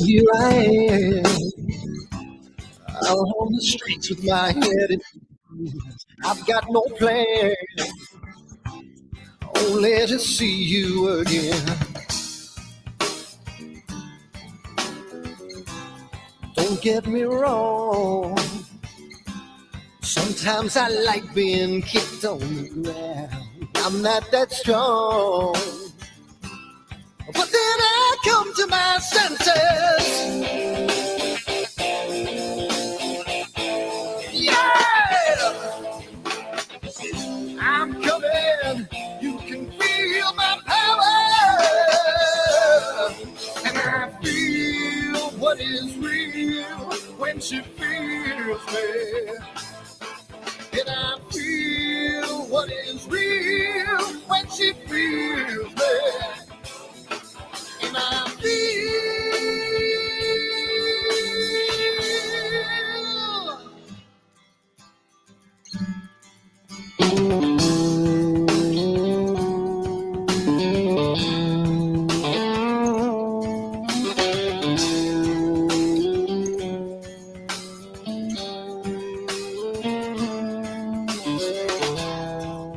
here I am, out on the streets with my head in. I've got no plan, only to see you again. Don't get me wrong, sometimes I like being kicked on the ground. I'm not that strong, but then I come to my senses. Yeah, I'm coming. You can feel my power, and I feel what is real when she feels me. And I feel what is real when she feels me. And I feel.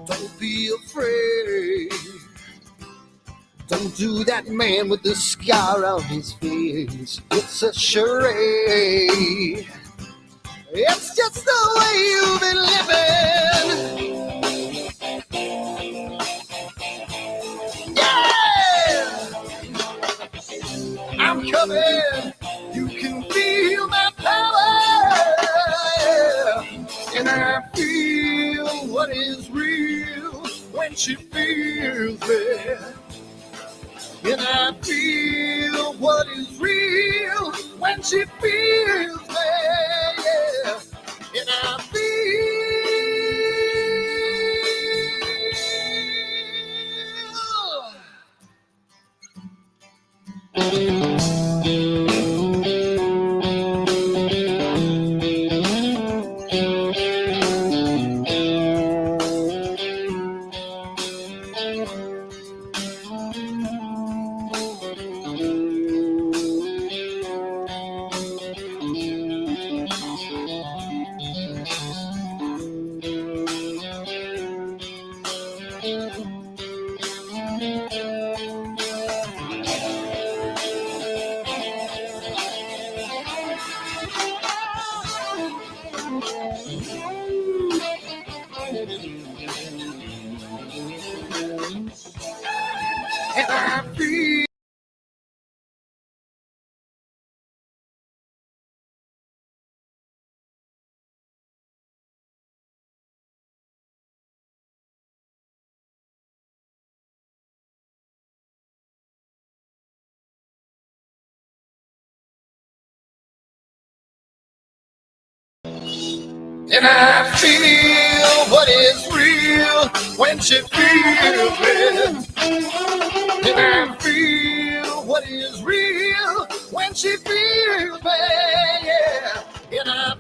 Don't be afraid. Don't do that man with the scar on his face. It's a charade. It's just the way you've been living. Yeah! I'm coming. You can feel my power. And I feel what is real when she feels me. And I feel what is real when she feels me. Yeah. And I feel. And I feel what is real when she feels me. And I feel what is real when she feels me. Yeah. And I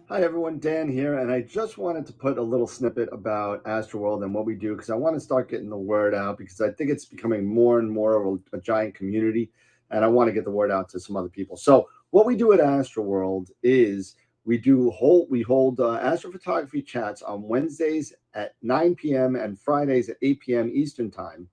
Hi everyone, Dan here, and I just wanted to put a little snippet about Astroworld and what we do because I want to start getting the word out because I think it's becoming more and more of a giant community, and I want to get the word out to some other people. So what we do at Astroworld is We hold astrophotography chats on Wednesdays at 9 p.m. and Fridays at 8 p.m. Eastern time.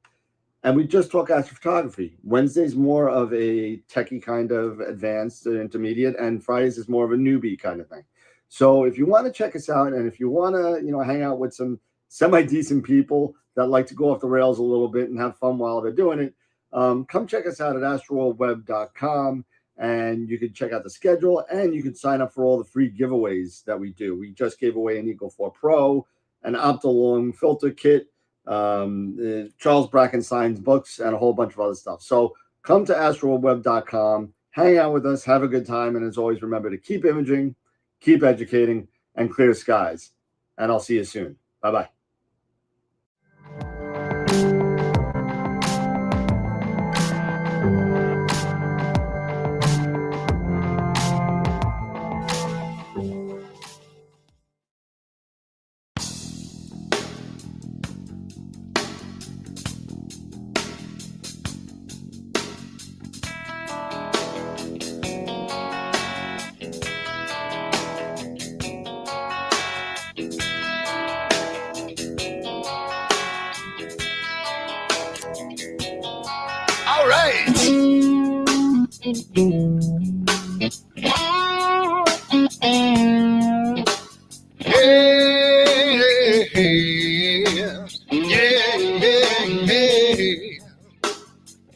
And we just talk astrophotography. Wednesday's more of a techie kind of advanced intermediate, and Fridays is more of a newbie kind of thing. So if you want to check us out, and if you want to, hang out with some semi-decent people that like to go off the rails a little bit and have fun while they're doing it, come check us out at astroworldweb.com, and you can check out the schedule, and you can sign up for all the free giveaways that we do. We just gave away an Eagle 4 Pro, an Optilong filter kit, Charles Brackenstein's books, and a whole bunch of other stuff. So come to astroworldweb.com, hang out with us, have a good time, and as always, remember to keep imaging, keep educating, and clear skies. And I'll see you soon. Bye-bye. All right.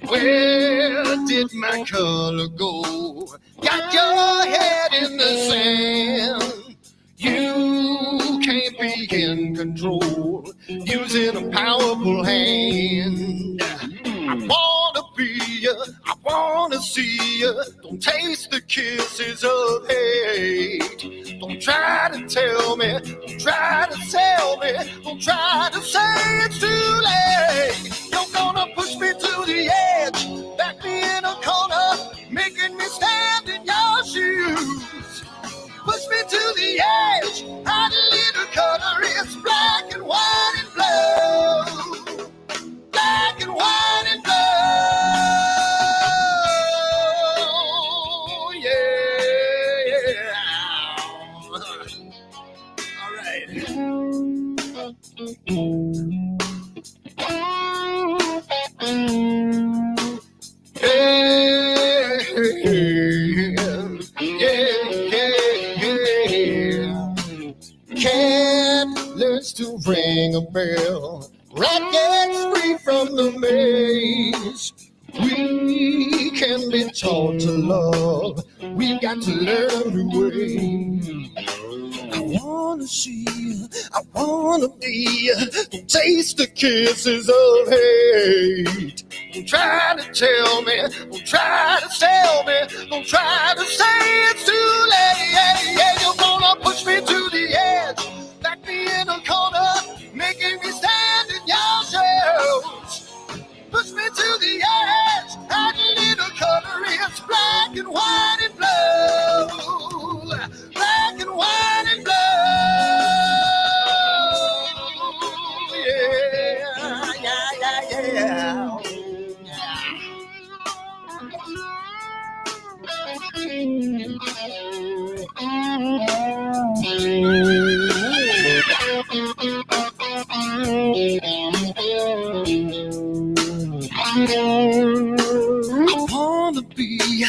Where did my color go? Got your head in the sand. You can't be in control, using a powerful hand. I wanna be you, I wanna see you. Don't taste the kisses of hate. Don't try to tell me, don't try to sell me, don't try to say it's too late. You're gonna push me to the edge, back me in a corner, making me stand in your shoes. Push me to the edge, hide a little color, it's black and white and blue. Black and white and blue, yeah. All right. Cat learns to ring a bell. Rat gets free from the maze. We can be taught to love. We've got to learn a new way. I wanna see you, I wanna be you. Don't taste the kisses of hate. Don't try to tell me, don't try to sell me, don't try to say it's too late. Yeah, you're gonna push me to the edge, back me in a corner, making me stand in your shadows. Push me to the edge, add a little color, it's black and white and blue. Black and white and blue, yeah. I wanna be, I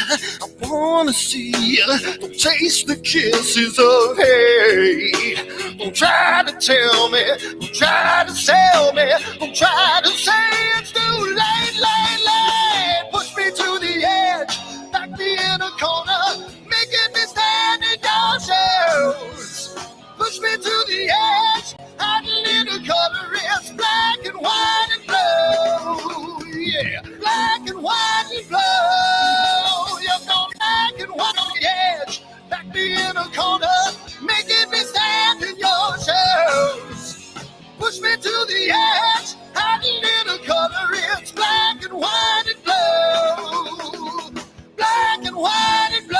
wanna see, don't taste the kisses of hate. Don't try to tell me, don't try to sell me, don't try to say it's too late, late. Push me to the edge, back me in a corner, making me stand in your shoes. Push me to the edge, add a little color, it's black and white and blue, yeah. Black and white and blue, you're going black and white on the edge, back me in a corner, making me stand in your shoes. Push me to the edge, add a little color, it's black and white and blue. Black and white and blue.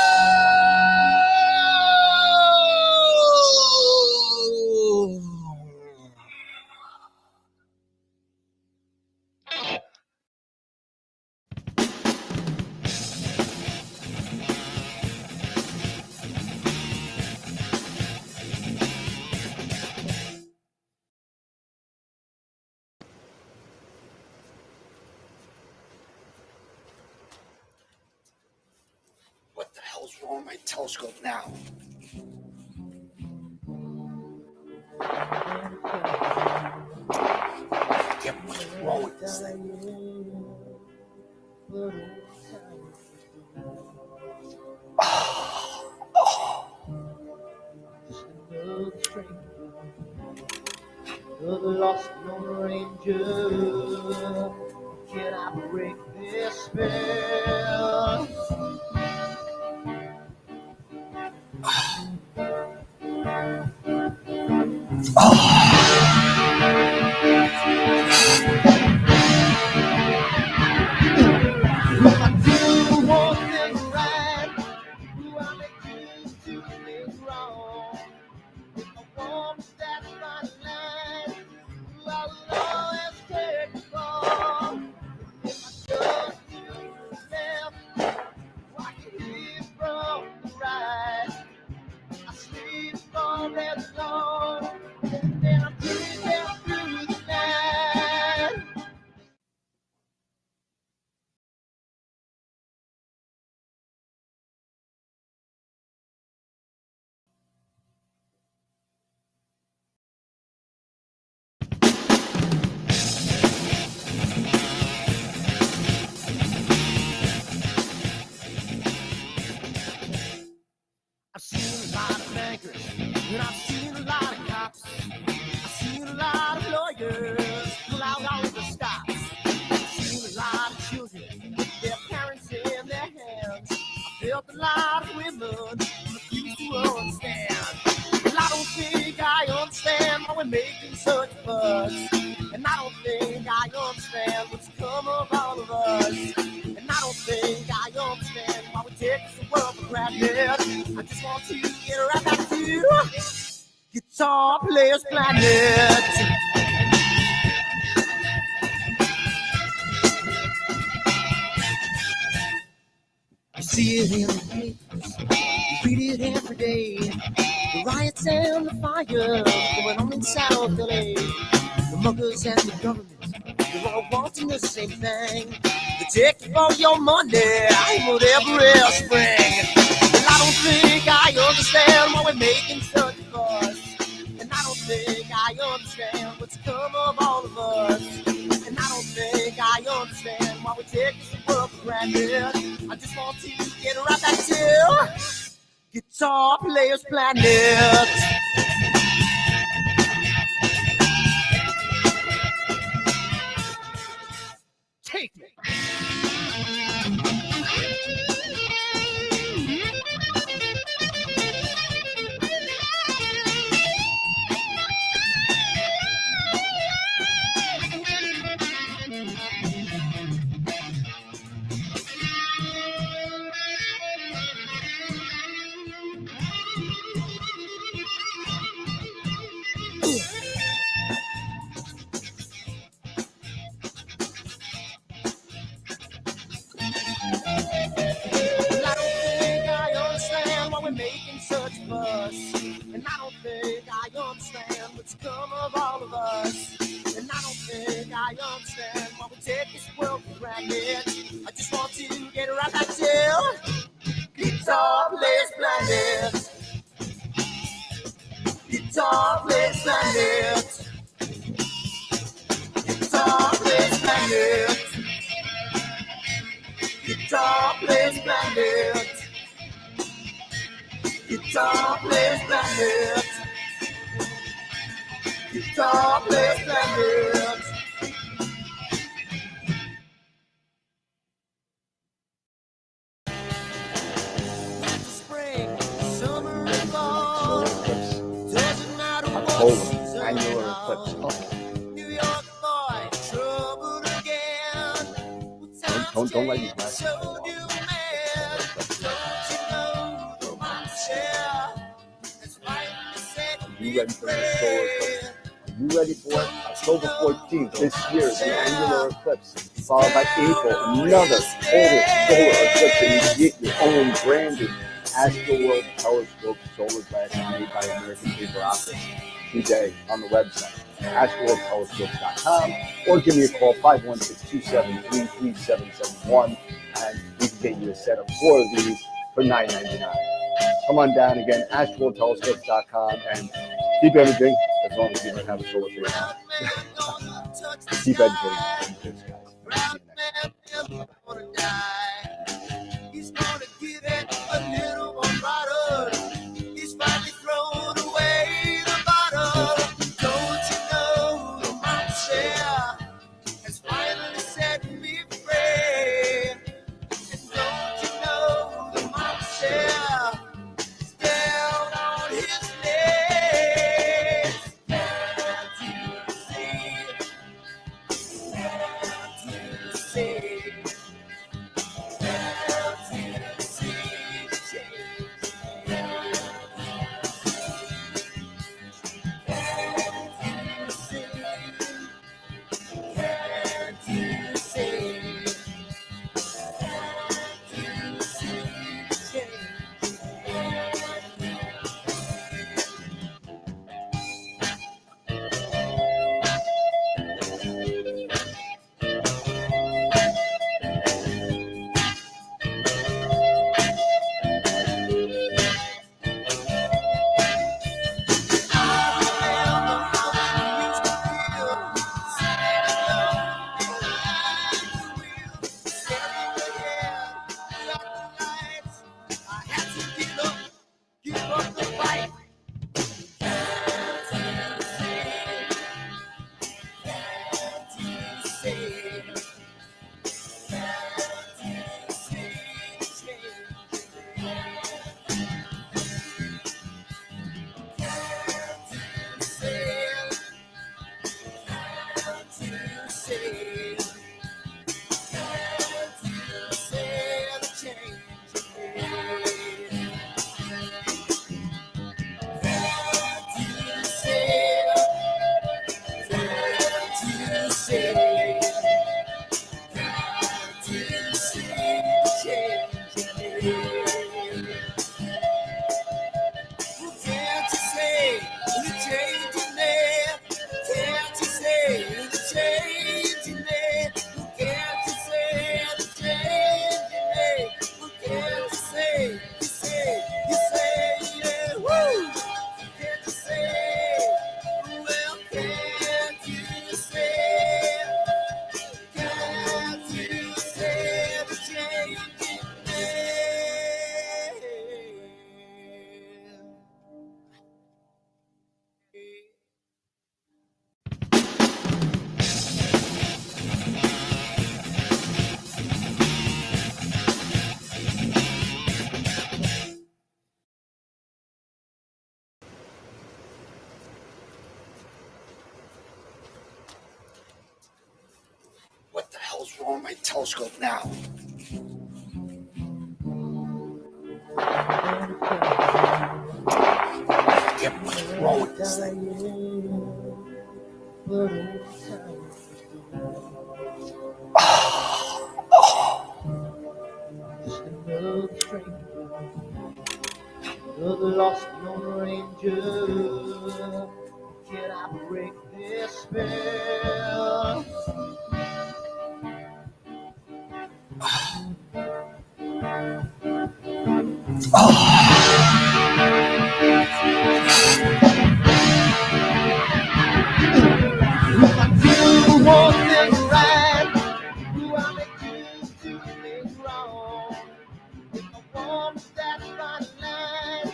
on my telescope now. Get what's wrong with this thing? The lost Lone Ranger, can I break this spell? One thing right, who I make two things wrong. If I want that fine line, I'll always take the fall. If I just do the left, watch it hit from the right. I sleep all that long, and then I'm pretty down through the night. I've seen a lot of bankers, and I've seen a lot of cops. I've seen a lot of lawyers pull out all of the stops. I've seen a lot of children with their parents in their hands. I felt a lot of women refuse to understand. And I don't think I understand why we're making such a fuss. And I don't think I understand what's come of all of us. And I don't think I understand why we take this world for granted. I just want to get right back to Guitar Players Planet. You see it in the papers, you read it every day. The riots and the fires going on in South LA. The muggers and the government, they're all wanting the same thing. They take all your money, whatever else spring. And I don't think I understand why we're making such a fuss. And I don't think I understand what's come of all of us. And I don't think I understand why we take this world for granted. I just want to get right back to Guitar Players Planet. Take me. Making such a fuss, and I don't think I understand what's come of all of us. And I don't think I understand why we take this world for granted. I just want to get right back to Guitar Players Planet. Guitar Players Planet. Guitar Players Planet. Guitar Players Planet. Guitar Players Planet. Guitar Players Planet. Spring, summer, and fall. Doesn't matter what season Annular eclipse. New York boy, troubled again. Don't let your glasses So fall do off. man. Don't you know the monster that's fighting to set You ready for the solar eclipse? Are you ready for it? October 14th this year is the annular eclipse, followed by April, another total solar eclipse, and you get your own branded Astro World Telescope solar glass made by American Paper Optics today on the website, astroworldtelescopes.com, or give me a call, 516-273-3771, and we can get you a set of 4 of these for $9.99. Come on down again, astraltelescopes.com, and keep everything as long as you don't have a solar panel. Keep educating. He's gonna give it a little more bottle. He's finally thrown away the bottle. Don't you know the monster has finally set me free? And don't you know the monster is down on his knees? Can't you see? Can't you see? What the hell's wrong with my telescope now? Damn, what's wrong with this thing? Another lost Lone Ranger. Can I break this spell? You want things right. Do I make you do things wrong? If I want that fine line,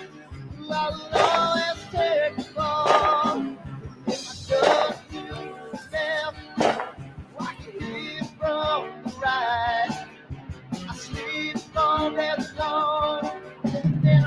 I will always take the fall. If I just use left, I can hear from the right. I sleep all day long, and then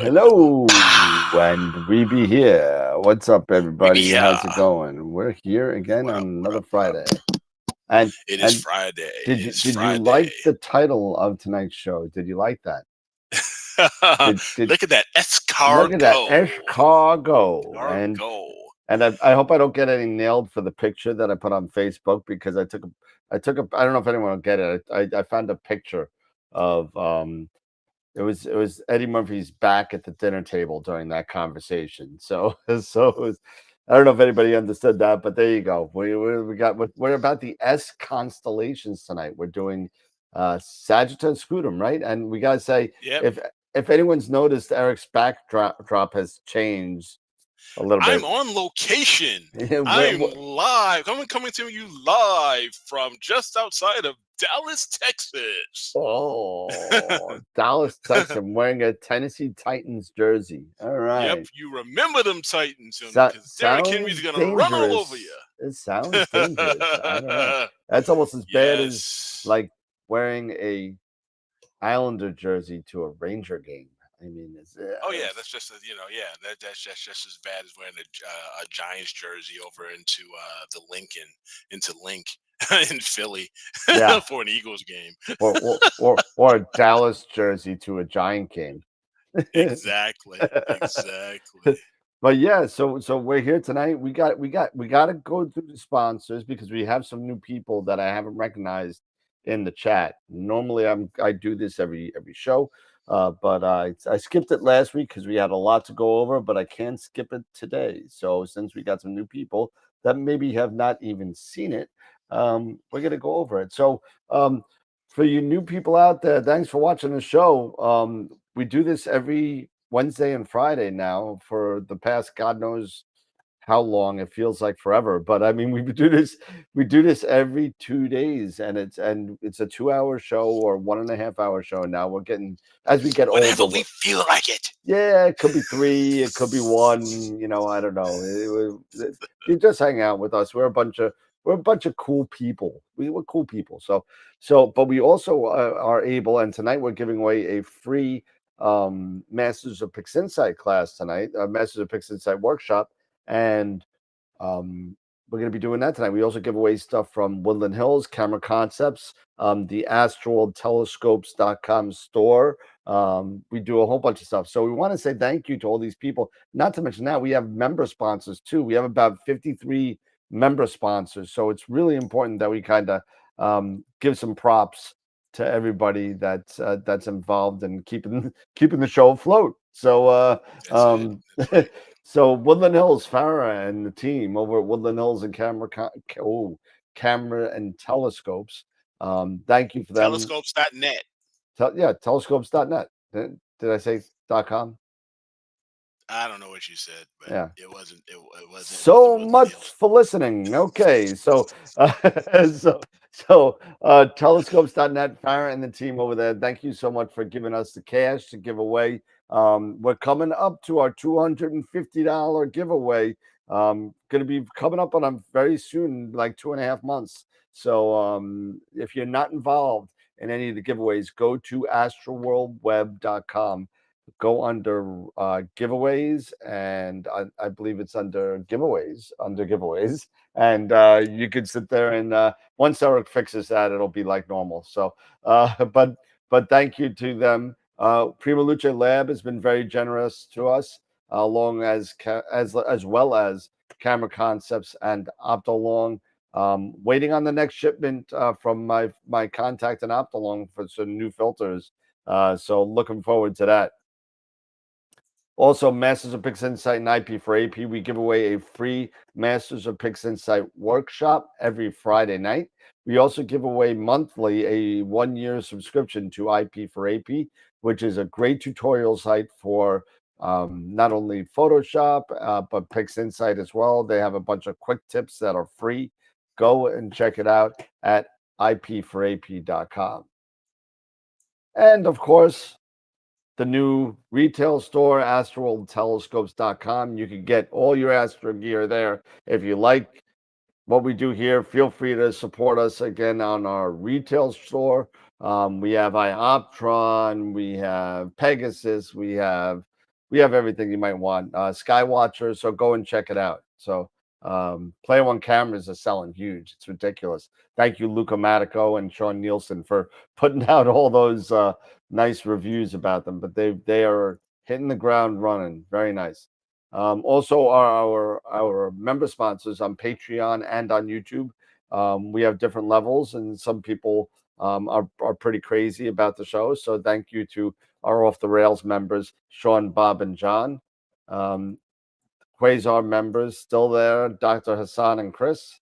Hello, and we be here. What's up, everybody? here. How's it going? We're here again What on up, another what up? Friday. And It is and Friday. did It you is did you Friday. like the title of tonight's show? Did you like that? Did Look at that look at that EsCarGo. EsCarGo. And Cargo. I hope I don't get any nailed for the picture that I put on Facebook because I took a I don't know if anyone will get it. I found a picture of it was Eddie Murphy's back at the dinner table during that conversation. So it was, I don't know if anybody understood that, but there you go. We're about the S constellations tonight. We're doing Sagitta and Scutum, right? And we gotta say Yep. if anyone's noticed, Eric's backdrop has changed a little bit. I'm on location. Where- I'm where- live. I'm coming to you live from just outside of Dallas, Texas. Oh, Dallas, Texas. I'm wearing a Tennessee Titans jersey. All right. Yep, you remember them Titans So- because Derrick Henry's sounds gonna run all over dangerous. you. It sounds dangerous. I don't know. That's almost as bad as Yes. like wearing a Islander jersey to a Ranger game. I mean, Oh yeah, that's just that's just as bad as wearing a Giants jersey over into the Lincoln into Link in Philly Yeah. for an Eagles game. or a Dallas jersey to a Giant game. Exactly. But yeah, so we're here tonight. We got to go through the sponsors because we have some new people that I haven't recognized in the chat. Normally I do this every show, but I skipped it last week because we had a lot to go over, but I can't skip it today. So since we got some new people that maybe have not even seen it, we're gonna go over it. So for you new people out there, thanks for watching the show. We do this every Wednesday and Friday now for the past God knows how long. It feels like forever, but I mean we do this every 2 days, and it's a 2-hour show or 1.5-hour show. Now we're getting, as we get Whenever older, we feel like it. Yeah, it could be 3, it could be 1. I don't know. You just hang out with us. We're a bunch of cool people. We're cool people. But we also are able, and tonight we're giving away a free Masters of Pix Insight class tonight, Masters of Pix Insight workshop, and we're going to be doing that tonight. We also give away stuff from Woodland Hills, Camera Concepts, the astraltelescopes.com store. We do a whole bunch of stuff. So we want to say thank you to all these people. Not to mention that we have member sponsors too. We have about 53 member sponsors. So it's really important that we kind of give some props to everybody that's involved in keeping the show afloat. So That's right. so Woodland Hills, Farah and the team over at Woodland Hills and Camera and Telescopes. Thank you for them. Telescopes.net. Telescopes.net. Did I say .com? I don't know what you said, but yeah, it wasn't. It wasn't. So much for listening. Okay, so telescopes.net, Farah and the team over there. Thank you so much for giving us the cash to give away. We're coming up to our $250 giveaway. Going to be coming up on them very soon, like 2.5 months. So if you're not involved in any of the giveaways, go to astralworldweb.com. Go under giveaways, and I believe it's under giveaways, and you could sit there and once Eric fixes that, it'll be like normal. So but thank you to them. Prima Luce Lab has been very generous to us, along as well as Camera Concepts and Optolong. Waiting on the next shipment from my contact in Optolong for some new filters. So looking forward to that. Also, Masters of Pix Insight and IP4AP, we give away a free Masters of Pix Insight workshop every Friday night. We also give away monthly a 1-year subscription to IP4AP, which is a great tutorial site for not only Photoshop, but Pix Insight as well. They have a bunch of quick tips that are free. Go and check it out at ip4ap.com. And of course, the new retail store, astraltelescopes.com. You can get all your astro gear there. If you like what we do here, feel free to support us again on our retail store. We have Ioptron, we have Pegasus, we have we have everything you might want. Skywatcher, so go and check it out. So Player One cameras are selling huge. It's ridiculous. Thank you, Luca Matico and Sean Nielsen, for putting out all those nice reviews about them. But they are hitting the ground running. Very nice. Also, our member sponsors on Patreon and on YouTube. We have different levels, and some people are pretty crazy about the show. So thank you to our Off the Rails members, Sean, Bob, and John. Quasar members still there, Dr. Hassan and Chris.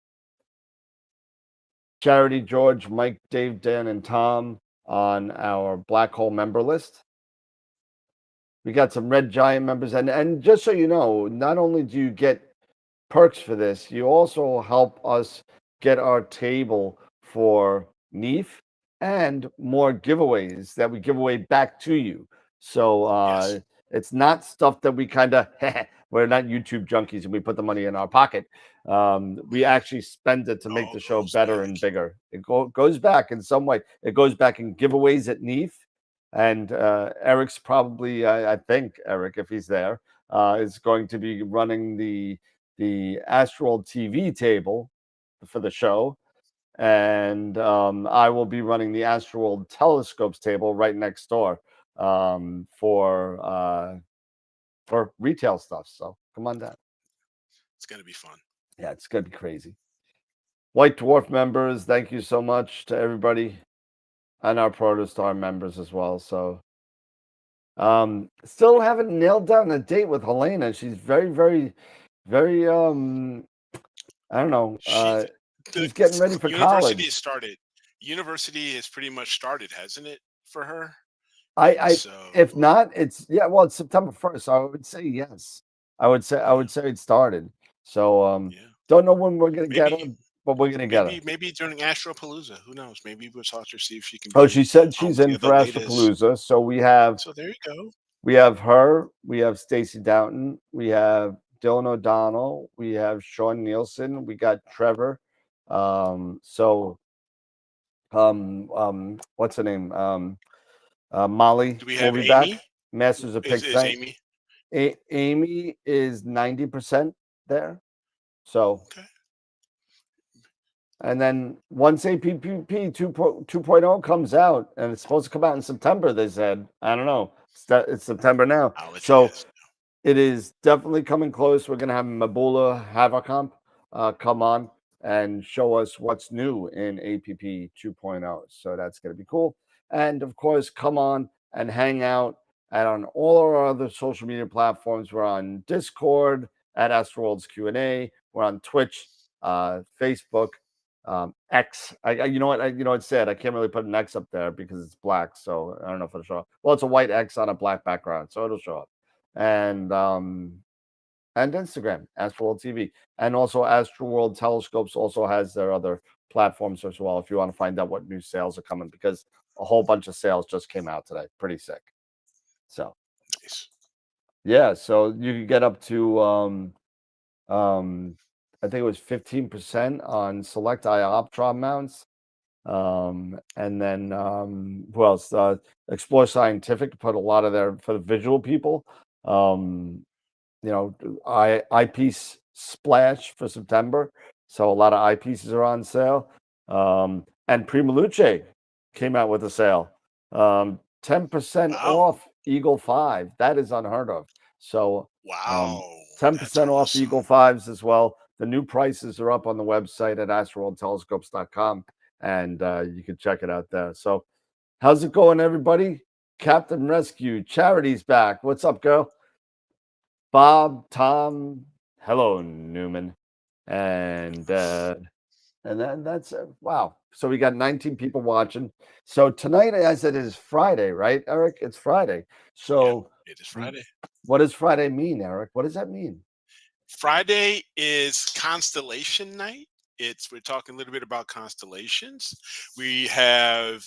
Charity, George, Mike, Dave, Dan, and Tom on our Black Hole member list. We got some Red Giant members. And just so you know, not only do you get perks for this, you also help us get our table for NEAF and more giveaways that we give away back to you. So Yes. it's not stuff that we kind of, we're not YouTube junkies and we put the money in our pocket. We actually spend it to make All the show goes better back. and bigger. It goes back in some way. It goes back in giveaways at NEAF. And Eric's probably, I think, Eric, if he's there, is going to be running the Astral TV table for the show. And I will be running the Astral Telescopes table right next door for retail stuff. So come on down. It's gonna be fun. Yeah, it's gonna be crazy. White Dwarf members, thank you so much to everybody, and our Protostar members as well. So still haven't nailed down a date with Helena. She's very, very, very I don't know. She's getting ready for University college. has started. University has pretty much started, hasn't it, for her? If not, it's well, it's September 1st. So I would say yes. I would say it started. So don't know when we're gonna get her, but we're gonna get her. Maybe during Astropalooza. Who knows? Maybe we'll talk to her, see if she can. Oh, she said she's in for Astropalooza. So we have. So there you go. We have her. We have Stacey Doughton. We have Dylan O'Donnell. We have Sean Nielsen. We got Trevor. What's her name? Molly Do we will have be Amy? back. Masters of Pick Is Amy? Amy is 90% there. So, okay. And then once APPP 2.0 comes out, and it's supposed to come out in September, they said. I don't know. It's September now. So it is definitely coming close. We're going to have Mabula Havacomp come on and show us what's new in APP 2.0. So that's going to be cool. And of course, come on and hang out on all our other social media platforms. We're on Discord at Astroworld's Q&A. We're on Twitch, Facebook, X. You know what? It's sad. I can't really put an X up there because it's black. So I don't know if it'll show up. Well, it's a white X on a black background, so it'll show up. And Instagram, Astroworld TV, and also Astroworld Telescopes also has their other platforms as well. If you want to find out what new sales are coming, because a whole bunch of sales just came out today. Pretty sick. So nice. Yeah, so you could get up to I think it was 15% on select dioptron mounts. And then who else? Explore Scientific put a lot of their for the visual people. Eyepiece splash for September. So a lot of eyepieces are on sale. And Prima Luce came out with a sale. 10% off Eagle 5. That is unheard of. So 10% off Eagle 5s as well. The new prices are up on the website at astroworldtelescopes.com, and you can check it out there. So how's it going, everybody? Captain Rescue, Charity's back. What's up, girl? Bob, Tom, hello, Newman. And then that's wow. So we got 19 people watching. So tonight, as it is Friday, right, Eric? It's Friday. So it is Friday. What does Friday mean, Eric? What does that mean? Friday is Constellation night. We're talking a little bit about constellations. We might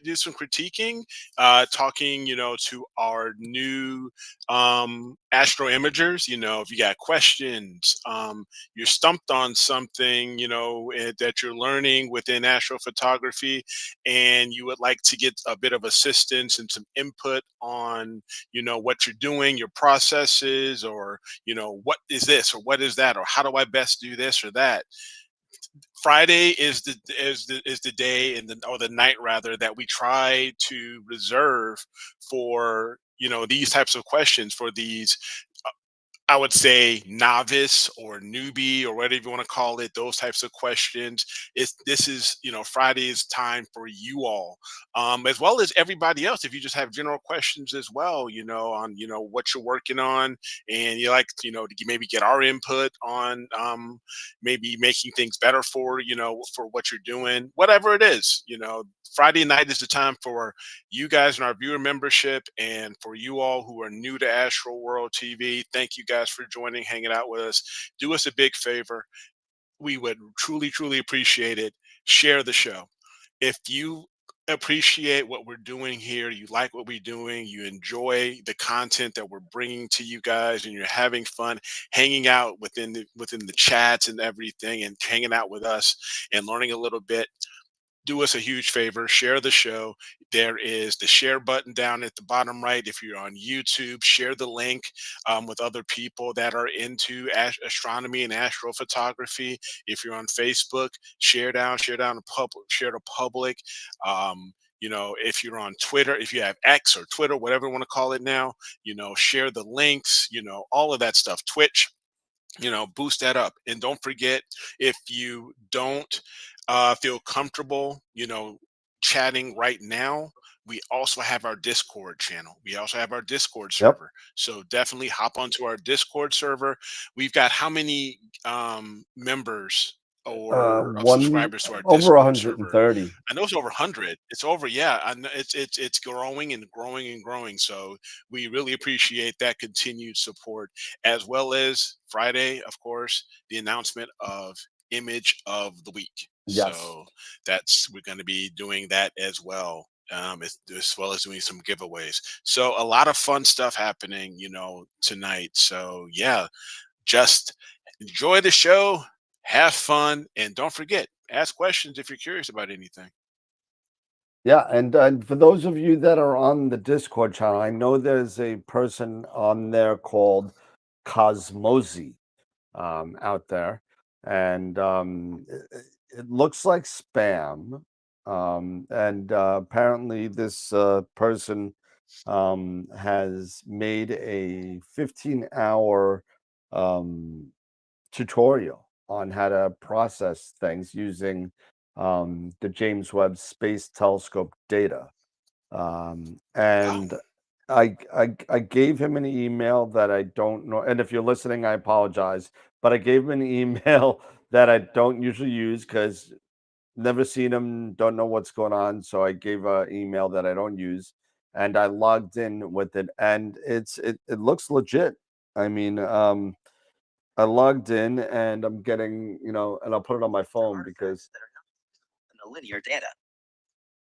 do some critiquing, talking, to our new astro imagers. If you got questions, you're stumped on something, that you're learning within astrophotography, and you would like to get a bit of assistance and some input on, what you're doing, your processes, or, what is this or what is that, or how do I best do this or that. Friday is the day or the night rather that we try to reserve for, these types of questions, for these, I would say, novice or newbie or whatever you want to call it, those types of questions. This is, Friday's time for you all, as well as everybody else. If you just have general questions as well, on, what you're working on, and you like, to maybe get our input on, maybe making things better for, for what you're doing, whatever it is, Friday night is the time for you guys in our viewer membership, and for you all who are new to Astro World TV. Thank you guys for joining, hanging out with us. Do us a big favor. We would truly, truly appreciate it. Share the show. If you appreciate what we're doing here, you like what we're doing, you enjoy the content that we're bringing to you guys, and you're having fun hanging out within the chats and everything, and hanging out with us and learning a little bit, do us a huge favor, share the show. There is the share button down at the bottom right. If you're on YouTube, share the link, with other people that are into astronomy and astrophotography. If you're on Facebook, share down to public, share to public. If you're on Twitter, if you have X or Twitter, whatever you want to call it now, share the links, all of that stuff. Twitch, boost that up. And don't forget, if you don't feel comfortable, chatting right now, we also have our Discord channel. We also have our Discord Yep. server. So definitely hop onto our Discord server. We've got how many members or of One subscribers to our over Discord server? 130. I know it's over 100. It's over, yeah. I know it's growing and growing and growing. So we really appreciate that continued support, as well as Friday, of course, the announcement of image of the week. Yes. So we're going to be doing that as well. As well as doing some giveaways. So a lot of fun stuff happening, tonight. So yeah, just enjoy the show, have fun, and don't forget, ask questions if you're curious about anything. Yeah, and for those of you that are on the Discord channel, I know there's a person on there called Cosmosi out there, and it looks like spam. And apparently, this person has made a 15-hour tutorial on how to process things using the James Webb Space Telescope data. And I gave him an email that I don't know. And if you're listening, I apologize, but I gave him an email that I don't usually use because never seen him, don't know what's going on. So I gave an email that I don't use, and I logged in with it, and it looks legit. I mean, I logged in and I'm getting, and I'll put it on my phone because in the linear data.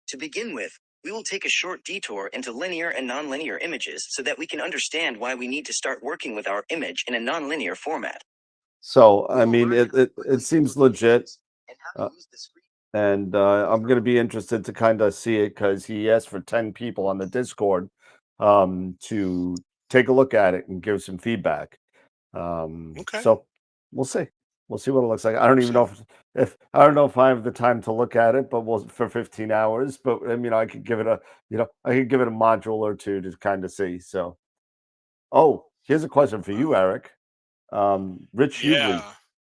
To begin with, we will take a short detour into linear and nonlinear images so that we can understand why we need to start working with our image in a nonlinear format. so I mean it seems legit. And I'm going to be interested to kind of see it because he asked for 10 people on the Discord to take a look at it and give some feedback. Okay. So we'll see. We'll see what it looks like. I don't even know if I don't know if I have the time to look at it, but for 15 hours. But I mean, I could give it a module or two to kind of see. So, oh, here's a question for you, Eric. Rich Hughley, Yeah.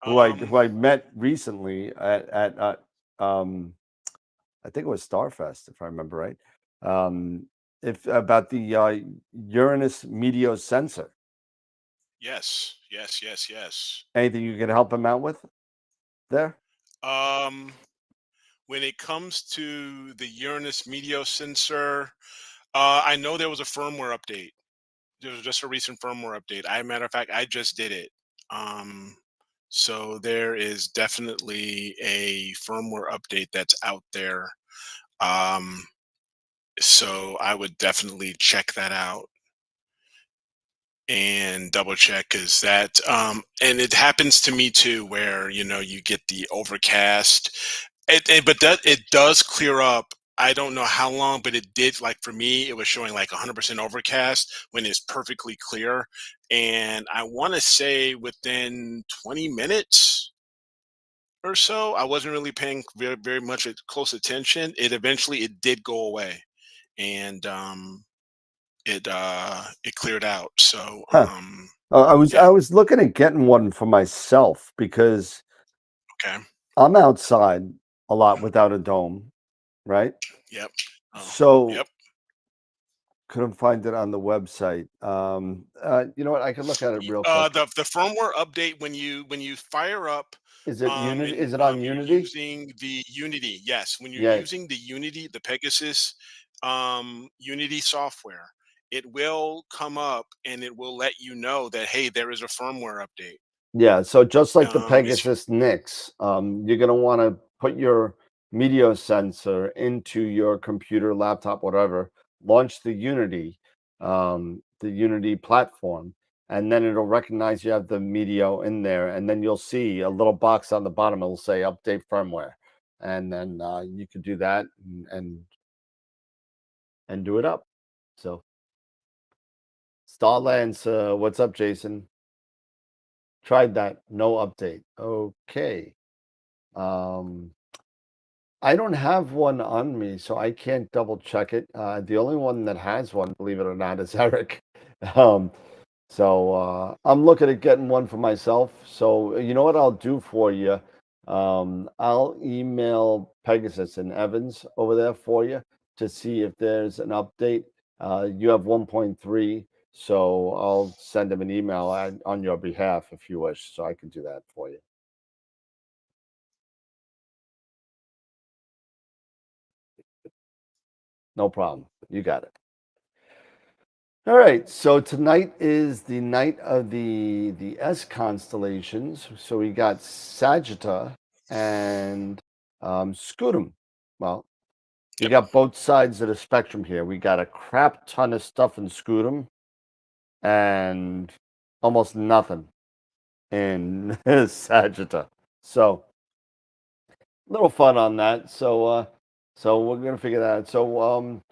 who I met recently at I think it was Starfest, if I remember right. If about the Uranus Meteor sensor. Yes. Yes. Yes. Yes. Anything you can help him out with there? When it comes to the Uranus Meteor sensor, I know there was a firmware update. There was just a recent firmware update. Matter of fact, I just did it. So there is definitely a firmware update that's out there. Um, so I would definitely check that out and double check, because that and it happens to me too, where you get the overcast. But that it does clear up. I don't know how long, but it did. Like for me, it was showing like 100% overcast when it's perfectly clear, and I want to say within 20 minutes or so, I wasn't really paying very much close attention. It did go away, and it cleared out. So Huh. I yeah. was looking at getting one for myself because Okay. I'm outside a lot without a dome, right? Yep. Oh, So yep. couldn't find it on the website. You know what? I can look at it real quick. The firmware update, when you fire up, Is it Unity? and Is it on you're Unity? using the Unity. Yes, when you're Yeah, using the Unity, the Pegasus Unity software, it will come up and it will let you know that, hey, there is a firmware update. yeah. So just like the It's Pegasus Nix, you're gonna want to put your media sensor into your computer, laptop, whatever. Launch the Unity platform, and then it'll recognize you have the media in there, and then you'll see a little box on the bottom. It'll say update firmware, and then you can do that and do it up. So Starlands, what's up, Jason? Tried that, no update. Okay. Um, I don't have one on me, so I can't double check it. The only one that has one, believe it or not, is Eric. Um, I'm looking at getting one for myself. So you know what I'll do for you? I'll email Pegasus and Evans over there for you to see if there's an update. You have 1.3, so I'll send them an email on your behalf if you wish, so I can do that for you. No problem. You got it. All right, so tonight is the night of the S constellations. So we got Sagitta and Scutum. Well, we Yep. got both sides of the spectrum here. We got a crap ton of stuff in Scutum and almost nothing in Sagitta. So little fun on that. So we're gonna figure that out. So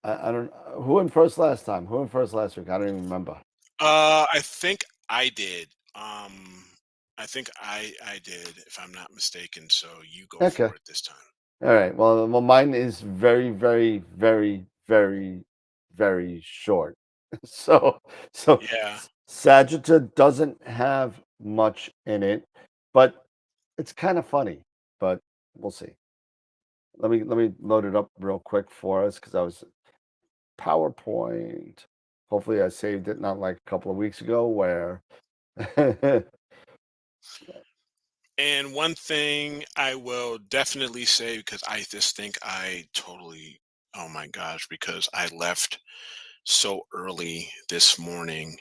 I don't who went first last time? Who went first last week? I don't even remember. I think I did. I think I did, if I'm not mistaken. So you go Okay. for it this time. All right. Well, mine is very, very, very, very, very short. So, so Yeah. Sagitta doesn't have much in it, but it's kind of funny. But we'll see. Let me load it up real quick for us because I was PowerPoint. Hopefully, I saved it not like a couple of weeks ago where. And one thing I will definitely say, because I just think oh my gosh, because I left so early this morning,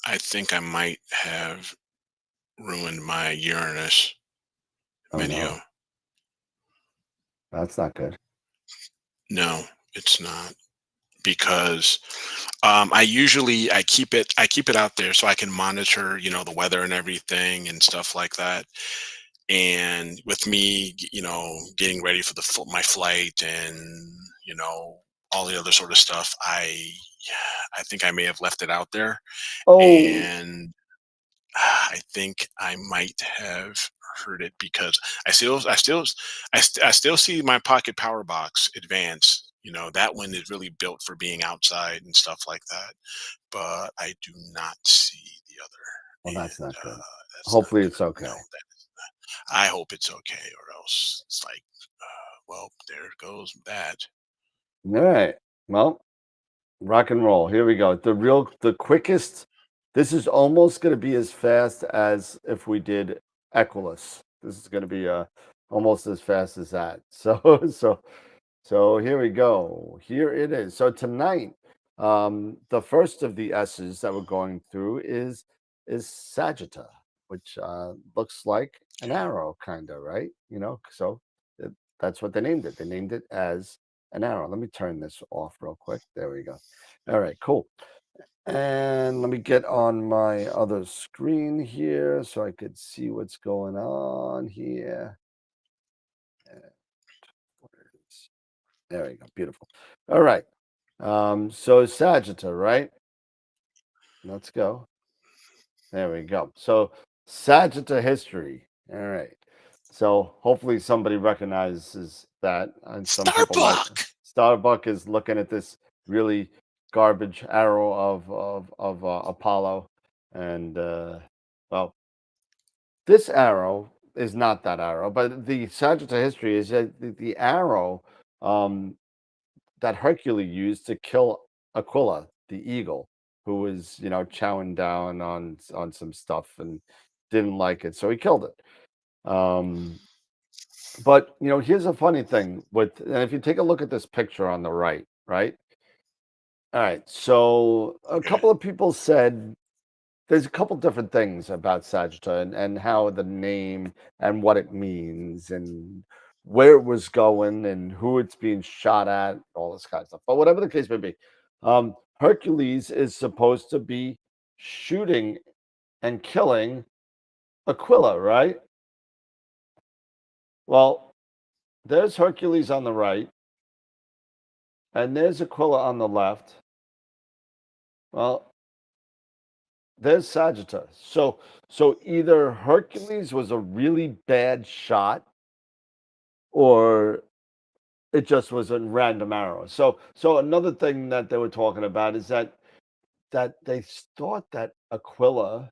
I think I might have ruined my Uranus Oh no, video. that's not good. No, it's not, because I keep it out there so I can monitor, the weather and everything and stuff like that. And with me, getting ready for my flight, and all the other sort of stuff, I think I may have left it out there, Oh, and I think I might have heard it, because I still see my pocket power box advance. That one is really built for being outside and stuff like that. But I do not see the well, other, that's and not good. that's not Hopefully, it's good. No, okay. I hope it's okay, or else it's like, well, there goes that. All right. Well, rock and roll. Here we go. The quickest. This is almost going to be as fast as if we did Equilus. This is going to be almost as fast as that. So here we go. Here it is. So tonight, the first of the S's that we're going through is is Sagitta, which looks like an arrow, kind of, right? So that's what they named it. They named it as an arrow. Let me turn this off real quick. There we go. All right, cool. And let me get on my other screen here so I could see what's going on here. There we go. Beautiful. All right. So Sagitta, right? Let's go. There we go. So Sagitta history. All right. So hopefully somebody recognizes that. And some people might. Starbuck. Starbuck is looking at this really garbage arrow of Apollo, and well, this arrow is not that arrow, but the Sagitta history is that the arrow that Hercules used to kill Aquila, the eagle, who was, chowing down on some stuff and didn't like it, so he killed it. But here's a funny thing and if you take a look at this picture on the right, right? All right, so a Okay. couple of people said there's a couple different things about Sagitta and how the name and what it means and where it was going and who it's being shot at, all this kind of stuff. But whatever the case may be, Hercules is supposed to be shooting and killing Aquila, right? Well, there's Hercules on the right, and there's Aquila on the left. Well, there's Sagitta. So either Hercules was a really bad shot, or it just was a random arrow. So another thing that they were talking about is that they thought that Aquila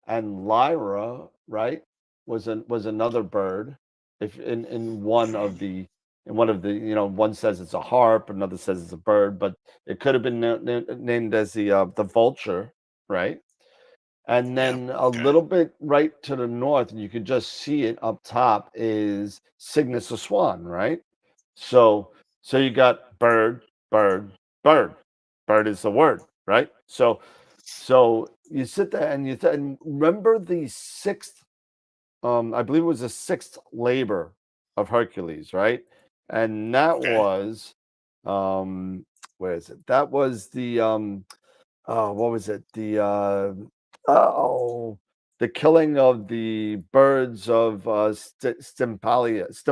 and Lyra, right, was another bird. If in one of the one says it's a harp, another says it's a bird, but it could have been named as the vulture, right? And Yep. then a Okay. little bit right to the north, and you can just see it up top, is Cygnus the swan, right? So you got bird, bird, bird. Bird is the word, right? So you sit there and and remember the sixth, I believe it was the sixth labor of Hercules, right? And that Okay. was, where is it? That was the what was it? Oh, the killing of the birds of Stympalius.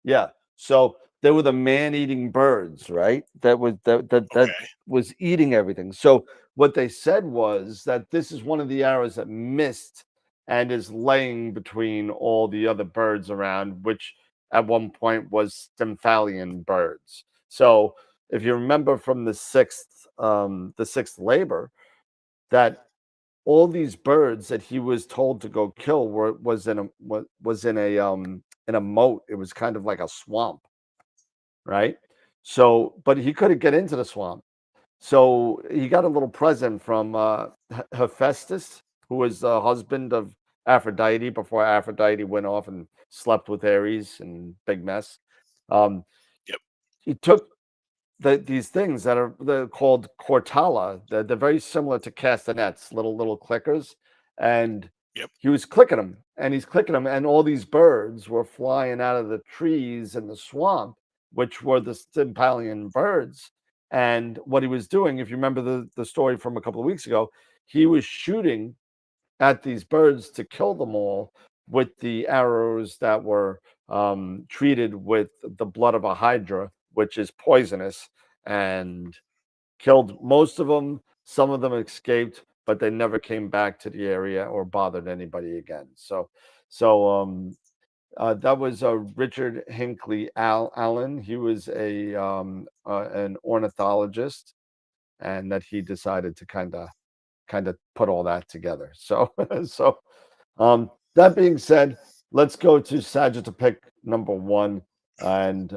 Yeah. So they were the man-eating birds, right? That Okay. was eating everything. So what they said was that this is one of the arrows that missed and is laying between all the other birds around, which at one point was Stymphalian birds. So if you remember from the sixth labor, that all these birds that he was told to go kill was in a moat. It was kind of like a swamp, right? So, but he couldn't get into the swamp. So he got a little present from Hephaestus, who was the husband of Aphrodite before Aphrodite went off and slept with Ares and big mess. Um, Yep. he took these things that are they're called cortala. They're very similar to castanets, little clickers, and Yep. he was clicking them, and he's clicking them, and all these birds were flying out of the trees in the swamp, which were the Stympalian birds. And what he was doing, if you remember the story from a couple of weeks ago, he was shooting at these birds to kill them all with the arrows that were treated with the blood of a hydra, which is poisonous, and killed most of them. Some of them escaped, but they never came back to the area or bothered anybody again. So that was Richard Hinckley Allen. He was an ornithologist, and that he decided to kind of put all that together. So that being said, let's go to Sagitta pick number one, and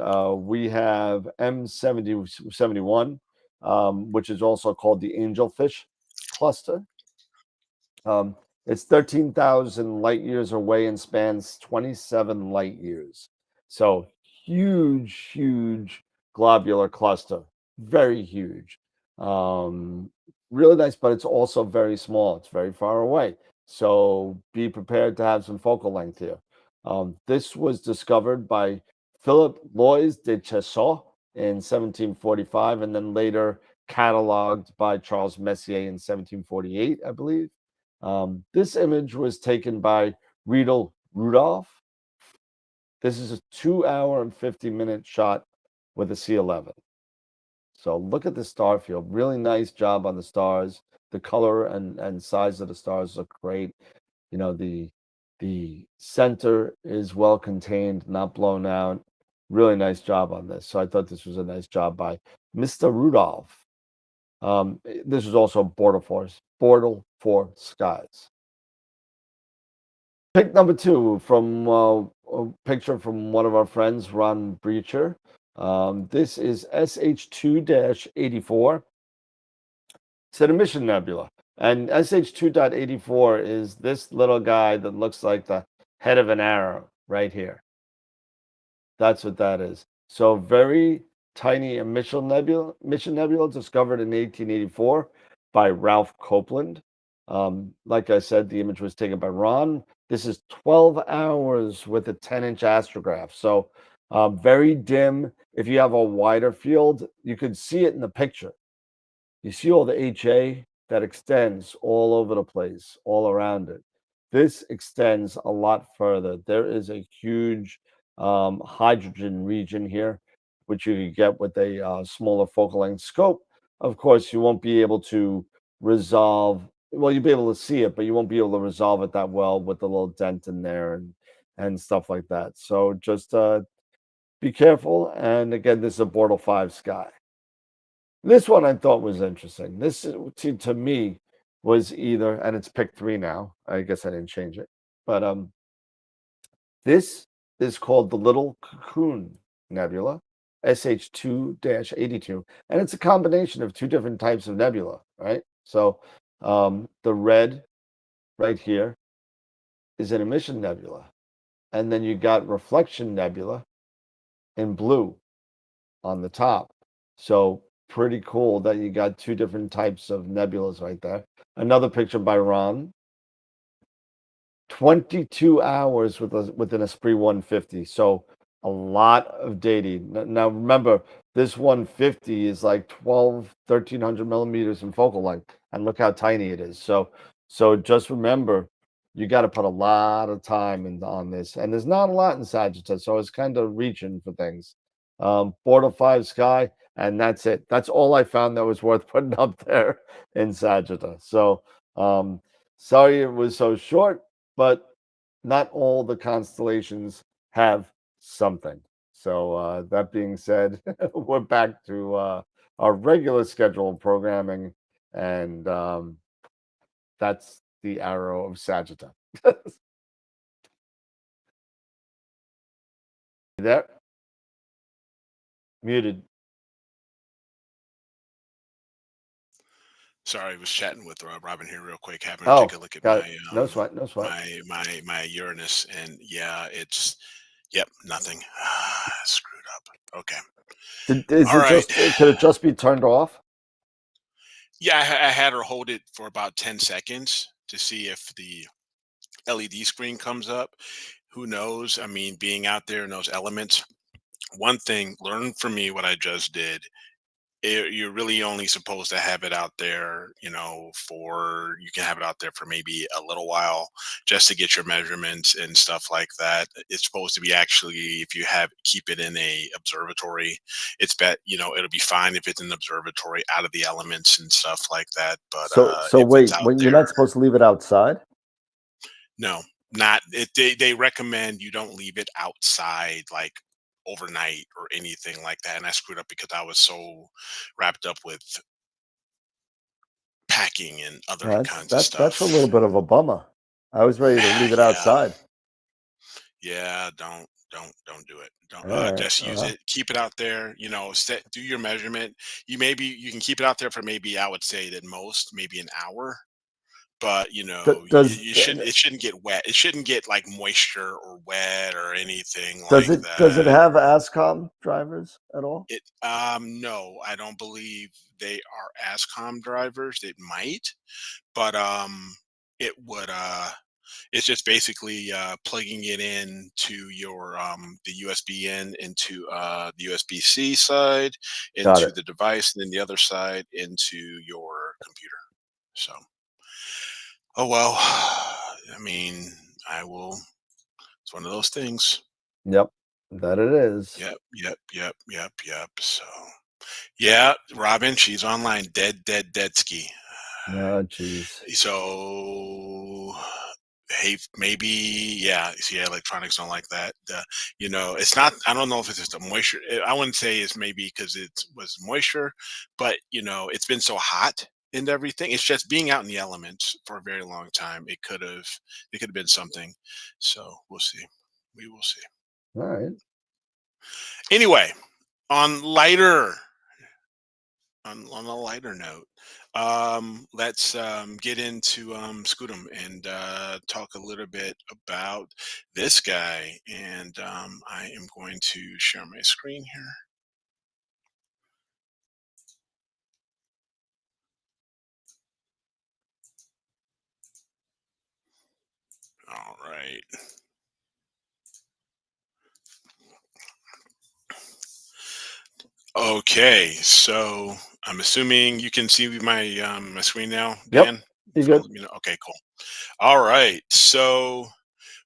we have M71, which is also called the angelfish cluster. It's 13,000 light years away and spans 27 light years. So huge globular cluster, very huge. really nice, but it's also very small. It's very far away. So be prepared to have some focal length here. This was discovered by Philip Loys de Chasseau in 1745, and then later cataloged by Charles Messier in 1748, I believe. This image was taken by Riedel Rudolph. This is a 2 hour and 50-minute shot with a C11. So look at the star field. Really nice job on the stars. The color and size of the stars look great. You know, the center is well contained, not blown out. Really nice job on this. So I thought this was a nice job by Mr. Rudolph. This is also Bortle for Skies. Pick number 2 from a picture from one of our friends, Ron Breacher. This is SH2-84. It's an emission nebula. And SH2.84 is this little guy that looks like the head of an arrow right here. That's what that is. So very tiny emission nebula discovered in 1884 by Ralph Copeland. Like I said, the image was taken by Ron. This is 12 hours with a 10-inch astrograph. So very dim. If you have a wider field, you could see it in the picture. You see all the HA that extends all over the place, all around it. This extends a lot further. There is a huge hydrogen region here, which you could get with a smaller focal length scope. Of course, you won't be able to resolve, well, you'll be able to see it, but you won't be able to resolve it that well with the little dent in there and stuff like that. So just be careful. And again, this is a Bortle 5 sky. This one I thought was interesting. This, to me, was either, and it's pick 3 now. I guess I didn't change it, but this is called the Little Cocoon Nebula, SH2-82, and it's a combination of 2 different types of nebula, right? So the red right here is an emission nebula, and then you got reflection nebula in blue on the top. So pretty cool that you got 2 different types of nebulas right there. Another picture by Ron. 22 hours with an Esprit 150. So a lot of dating. Now remember, this 150 is like 1300 millimeters in focal length, and look how tiny it is. So just remember, you got to put a lot of time on this, and there's not a lot in Sagitta, so it's kind of reaching for things. Bortle 5 sky, and that's it. That's all I found that was worth putting up there in Sagitta. So sorry it was so short, but not all the constellations have something. So that being said, we're back to our regular scheduled programming, and that's the arrow of Sagitta. There, muted. Sorry, I was chatting with Robin here real quick, having her take a look at got my it. No sweat, no sweat. my Uranus, and yeah, it's nothing. Screwed up. Okay. All right. Could it just be turned off? Yeah, I had her hold it for about 10 seconds to see if the LED screen comes up. Who knows? I mean, being out there in those elements, one thing, learn from me what I just did. You're really only supposed to have it out there, you can have it out there for maybe a little while just to get your measurements and stuff like that. It's supposed to be, actually, if you keep it in a observatory, it'll be fine if it's in the observatory out of the elements and stuff like that. But So if it's wait, out you're not there, supposed to leave it outside? no, not it. They recommend you don't leave it outside, like overnight or anything like that. And I screwed up because I was so wrapped up with packing and other kinds of That's a little stuff. bit of a bummer. I was ready to leave it Yeah, outside. yeah. Don't do it. Don't All right. just use it. Keep it out there. Do your measurement. You can keep it out there for maybe, I would say, at most maybe an hour. but you Does it shouldn't get wet. It shouldn't get like moisture or wet or anything does like it that. have ASCOM drivers at all? No, I don't believe they are ASCOM drivers. It might, but it would it's just basically plugging it in to your the USB in into the USB-C side Got into it. the device, and then the other side into your computer. So, oh well, I mean, I will. It's one of those things. Yep, that it is. Yep. So, yeah, Robin, she's online, dead ski. Oh, jeez. So, hey, maybe, yeah. See, electronics don't like that. It's not. I don't know if it's just a moisture. I wouldn't say it's maybe because it was moisture, but it's been so hot and everything. It's just being out in the elements for a very long time. It could have been something. So we'll see. We will see. All right. Anyway, on lighter on a lighter note, let's get into Scutum and talk a little bit about this guy. And I am going to share my screen here. All right. Okay, so I'm assuming you can see my screen now, Yep. Dan. You good? Okay, cool. All right, so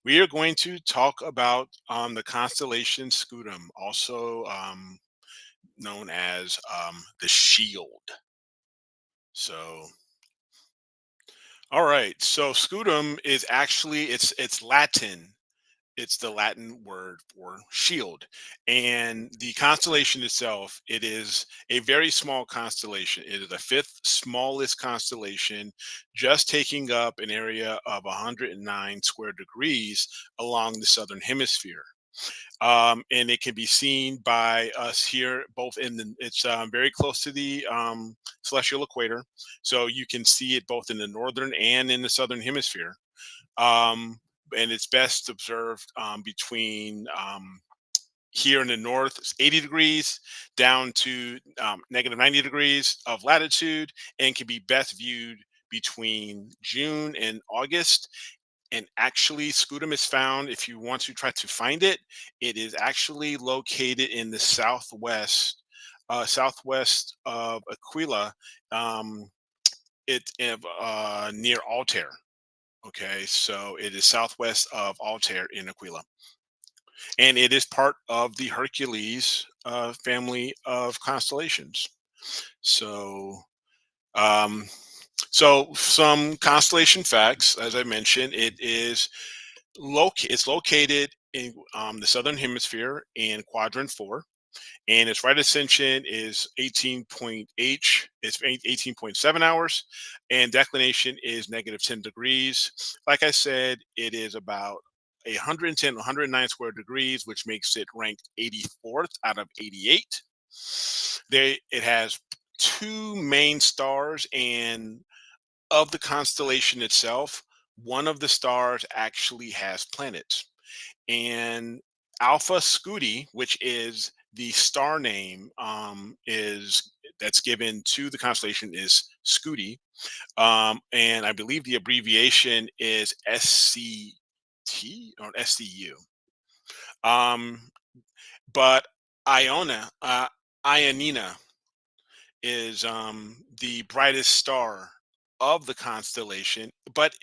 we are going to talk about the constellation Scutum, also known as the Shield. So, all right. So Scutum is actually it's Latin. It's the Latin word for shield, and the constellation itself. It is a very small constellation. It is the fifth smallest constellation, just taking up an area of 109 square degrees along the southern hemisphere. And it can be seen by us here both it's very close to the celestial equator, so you can see it both in the northern and in the southern hemisphere. And it's best observed between here in the north, it's 80 degrees down to negative 90 degrees of latitude, and can be best viewed between June and August. And actually, Scutum is found, if you want to try to find it, it is actually located in the southwest of Aquila. Near Altair. Okay, so it is southwest of Altair in Aquila, and it is part of the Hercules family of constellations. So, um, so some constellation facts, as I mentioned, it's located in the southern hemisphere in quadrant 4, and its right ascension is 18.7 hours, and declination is negative 10 degrees. Like I said, it is about 110 109 square degrees, which makes it ranked 84th out of 88. It has two main stars, and of the constellation itself, one of the stars actually has planets. And Alpha Scuti, which is the star name, is that's given to the constellation is Scuti, and I believe the abbreviation is SCT or SCU. Um, but Ionina is the brightest star of the constellation, but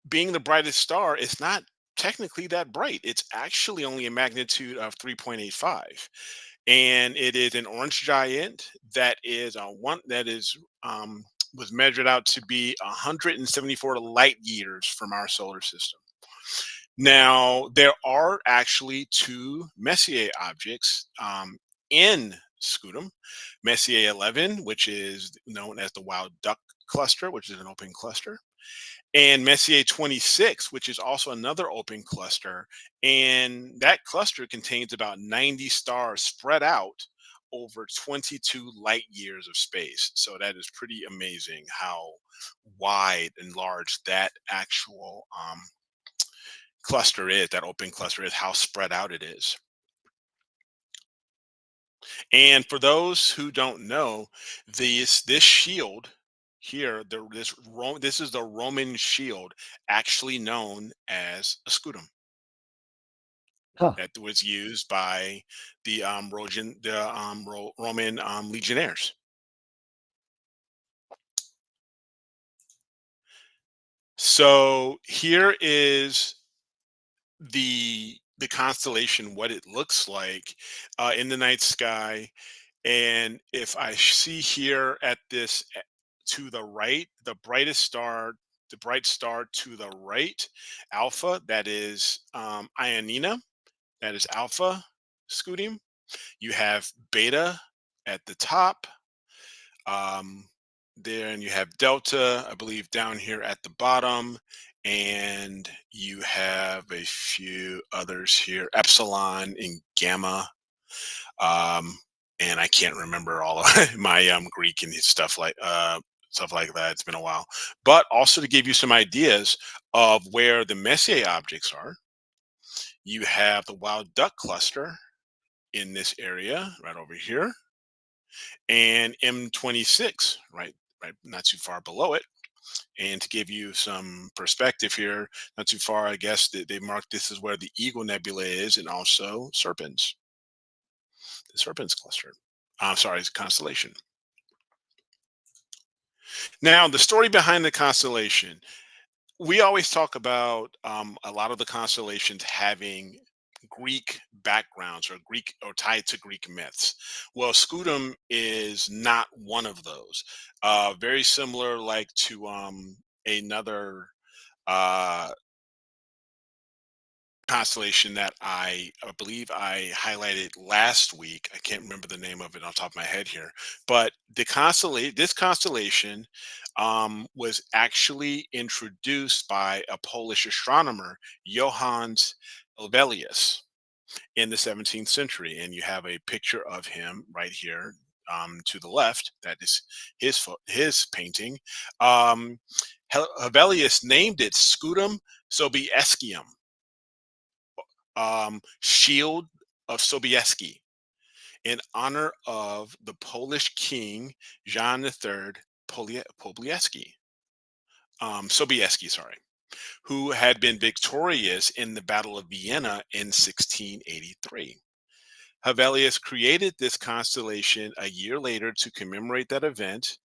being the brightest star, it's not technically that bright. It's actually only a magnitude of 3.85, and it is an orange giant that is one that is was measured out to be 174 light years from our solar system. Now, there are actually two Messier objects in Scutum. Messier 11, which is known as the Wild Duck Cluster, which is an open cluster, and Messier 26, which is also another open cluster. And that cluster contains about 90 stars spread out over 22 light years of space. So that is pretty amazing how wide and large that actual cluster is, that open cluster is, how spread out it is. And for those who don't know, this shield here, this is the Roman shield, actually known as a scutum, Huh. that was used by the Roman legionnaires. So here is the constellation, what it looks like in the night sky. And if I see here at this to the right, the brightest star, the bright star to the right, Alpha, that is Ionina, that is Alpha Scutum. You have Beta at the top. There, and you have Delta, I believe, down here at the bottom, and you have a few others here, Epsilon and Gamma. And I can't remember all of my Greek and stuff like that. It's been a while. But also to give you some ideas of where the Messier objects are, you have the wild duck cluster in this area right over here, and M26 right not too far below it. And to give you some perspective here, not too far, I guess they marked this is where the Eagle Nebula is, and also Serpens, the Serpens cluster. I'm sorry, it's constellation. Now, the story behind the constellation. We always talk about a lot of the constellations having Greek backgrounds, or Greek, or tied to Greek myths. Well, Scutum is not one of those. Very similar, like to another uh, constellation that I believe I highlighted last week. I can't remember the name of it on top of my head here, but this constellation was actually introduced by a Polish astronomer, Johannes Hevelius, in the 17th century, and you have a picture of him right here to the left. That is his painting. Hevelius named it Scutum Sobiescium, shield of Sobieski, in honor of the Polish king John III Sobieski, sorry, who had been victorious in the Battle of Vienna in 1683. Hevelius created this constellation a year later to commemorate that event,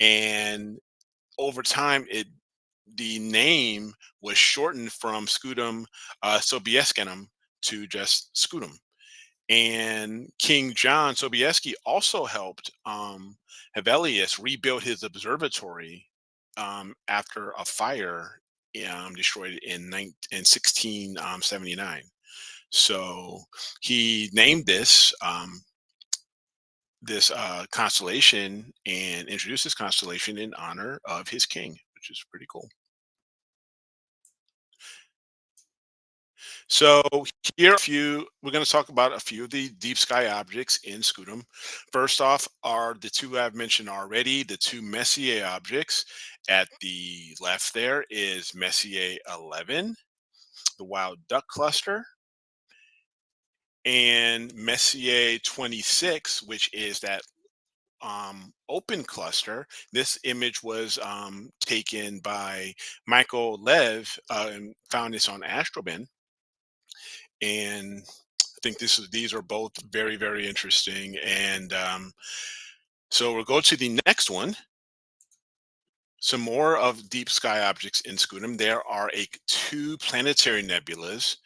and over time, the name was shortened from Scutum Sobiescanum to just Scutum. And King John Sobieski also helped Hevelius rebuild his observatory after a fire destroyed it in 1679. So he named this constellation, and introduced this constellation in honor of his king, which is pretty cool. So here, we're going to talk about a few of the deep sky objects in Scutum. First off are the two I've mentioned already, the two Messier objects. At the left there is Messier 11, the wild duck cluster, and Messier 26, which is that open cluster. This image was taken by Michael Lev, and found this on Astrobin. And I think these are both very, very interesting. And so we'll go to the next one. Some more of deep sky objects in Scutum. There are two planetary nebulas.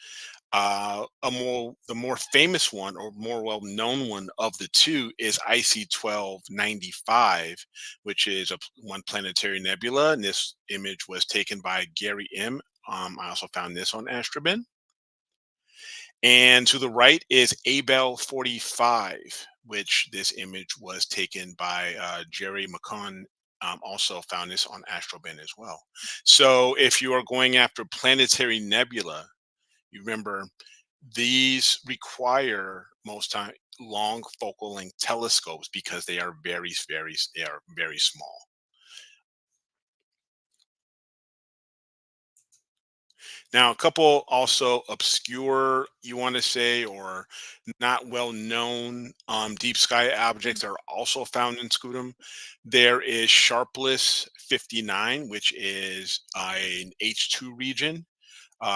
The more famous one, or more well-known one of the two, is IC 1295, which is one planetary nebula. And this image was taken by Gary M. I also found this on Astrobin. And to the right is Abel 45, which this image was taken by Jerry McCon. Also found this on Astrobin as well. So if you are going after planetary nebula, you remember these require most time long focal length telescopes because they are very small. Now, a couple also obscure, you want to say, or not well known deep sky objects are also found in Scutum. There is Sharpless 59, which is an H2 region.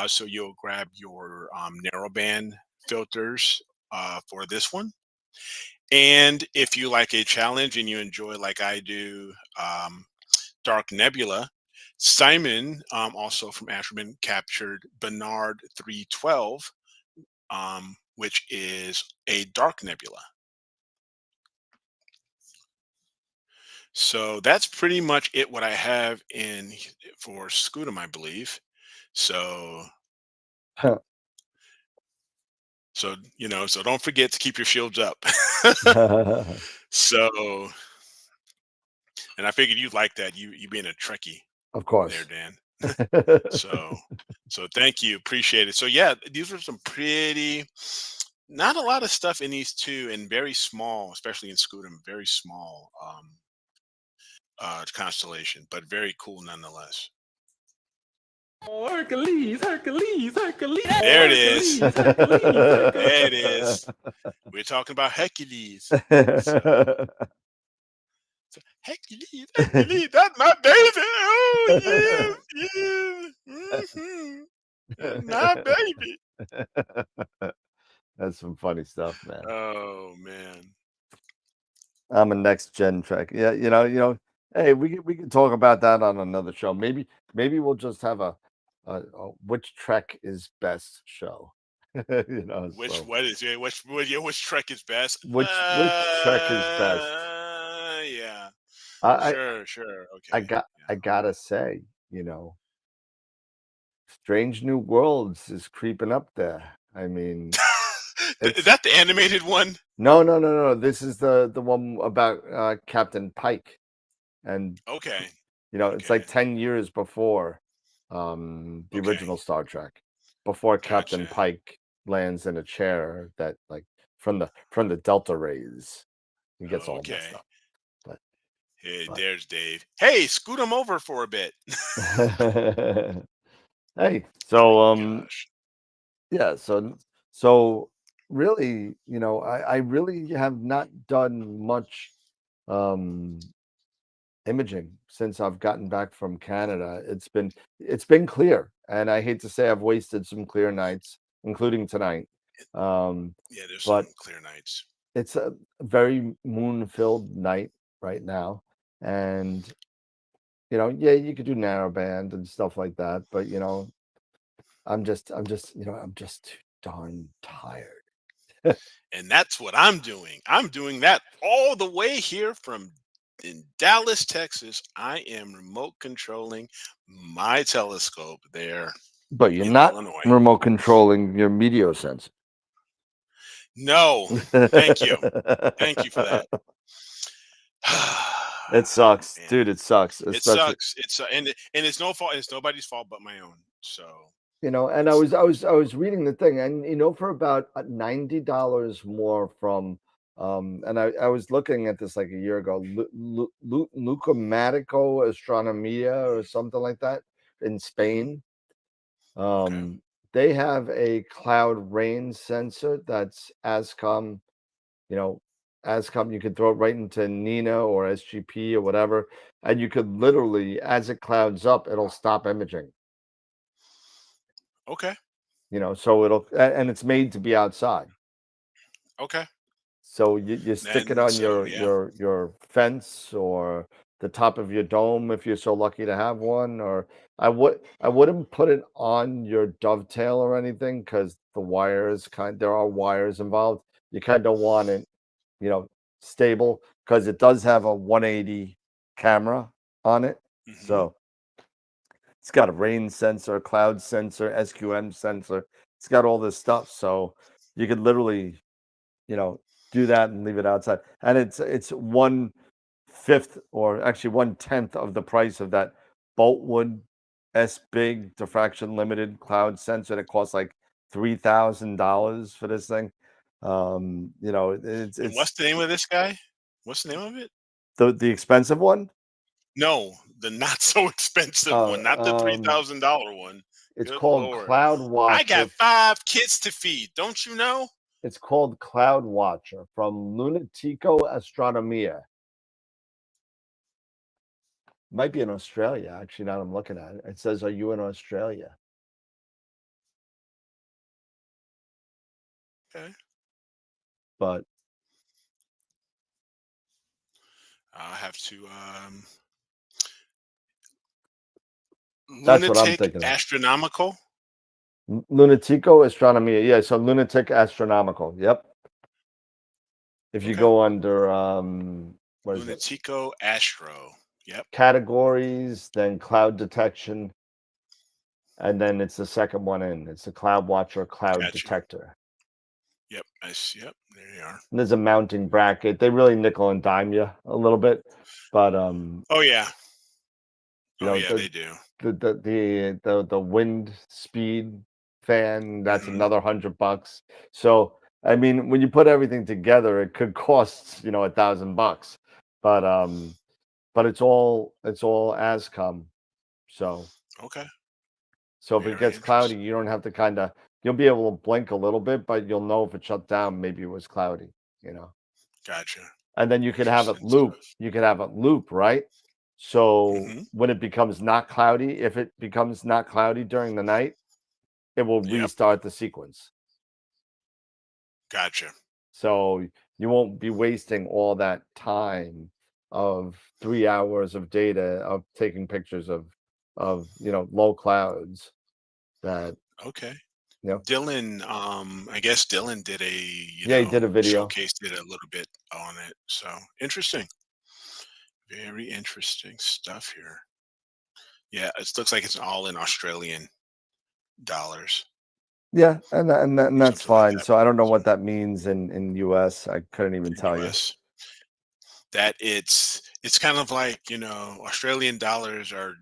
So you'll grab your narrowband filters for this one. And if you like a challenge and you enjoy, like I do, Dark Nebula, Simon, also from Astroman, captured Bernard 312, which is a dark nebula. So that's pretty much it. What I have in for Scutum, I believe. So, so don't forget to keep your shields up. So, and I figured you'd like that. You being a Trekkie, Of there, course. Dan. So thank you, appreciate it. So yeah, these are some pretty, not a lot of stuff in these two, and very small, especially in Scutum, very small constellation, but very cool nonetheless. Oh, Hercules, Hercules, Hercules. There it is. Hercules, Hercules. There it is. We're talking about Hercules. So Hercules, Hercules, that's my baby. Oh yes, yes. That's my baby. That's some funny stuff, man. Oh man. I'm a next gen Trek. Yeah, hey, we can talk about that on another show. Maybe we'll just have a which Trek is best show. Which so which Trek is best? which Trek is best? Yeah. I Sure. Okay. I gotta say, Strange New Worlds is creeping up there. I mean, Is that the animated one? No. This is the one about Captain Pike, and Okay. it's like 10 years before the original Star Trek, before Captain Gotcha. Pike lands in a chair that, like, from the Delta rays, he gets all messed up. But hey, there's Dave. Hey, scoot him over for a bit. hey, so Gosh. yeah, so really, I really have not done much imaging since I've gotten back from Canada. It's been clear, and I hate to say I've wasted some clear nights, including tonight. Yeah, there's some clear nights. It's a very moon-filled night right now, and yeah, you could do narrowband and stuff like that, but I'm just too darn tired. And that's what I'm doing. I'm doing that all the way here from in Dallas, Texas. I am remote controlling my telescope there. But you're in not Illinois. remote controlling your meteor sensor. No, thank you. Thank you for that. It sucks, Man. dude. It sucks. It sucks. It's and it's no fault. It's nobody's fault but my own. So and I was reading the thing, and for about $90 more from and I was looking at this like a year ago, Lucomatico Astronomia or something like that in Spain. They have a cloud rain sensor that's ASCOM, ASCOM. You could throw it right into Nina or SGP or whatever, and you could literally, as it clouds up, it'll stop imaging. Okay. So it'll, and it's made to be outside. Okay. So you stick it on your fence or the top of your dome if you're so lucky to have one. Or I wouldn't put it on your dovetail or anything, because the wires there are wires involved. You kind of don't want it, stable, because it does have a 180 camera on it. So it's got a rain sensor, cloud sensor, SQM sensor. It's got all this stuff. So you could literally, do that and leave it outside. And it's 1/5, or actually 1/10 of the price of that Boltwood S Big diffraction limited cloud sensor that costs like $3,000 for this thing. You know, it's And what's the name of this guy? What's the name of it? the expensive one. No, the not so expensive one, not the Uh, $3,000 one. it's Good called Lord. Cloud I got Watcher. 5 kids to feed. Don't you know? It's called Cloud Watcher from Lunatico Astronomia. Might be in Australia, actually. Now I'm looking at it. It says, "Are you in Australia?" Okay. But I'll have to that's what I'm lunatic thinking of. astronomical. Lunatico Astronomia. Yeah, so Lunatic Astronomical. Yep. If you Okay. go under what is it? Lunatico Astro. Yep. Categories, then cloud detection, and then it's the second one in. It's the Cloud Watcher Cloud Got you. Detector. Yep. Yep. There you are. And there's a mounting bracket. They really nickel and dime you a little bit, but Oh yeah. you Oh know yeah, they do. the wind speed fan, that's Hmm. another $100. So I mean, when you put everything together, it could cost $1,000, but it's all ASCOM. So Okay. if it Very gets cloudy, interesting. you don't have to you'll be able to blink a little bit, but you'll know if it shut down, maybe it was cloudy, you know. Gotcha. And then you could have it Interesting loop. stuff. You could have it loop, right? So Hmm. when it becomes not cloudy, if it becomes not cloudy during the night, it will Yep. restart the sequence. Gotcha. So you won't be wasting all that time of 3 hours of data of taking pictures of low clouds that Okay. you know Dylan, I guess Dylan did yeah, he did a video. showcased it a little bit on it. So interesting. Very interesting stuff here. Yeah, it looks like it's all in Australian dollars, Yeah, and that's something like fine. that. So I don't know So what that means in US. I couldn't even in tell you. US, that it's kind of like, Australian dollars are,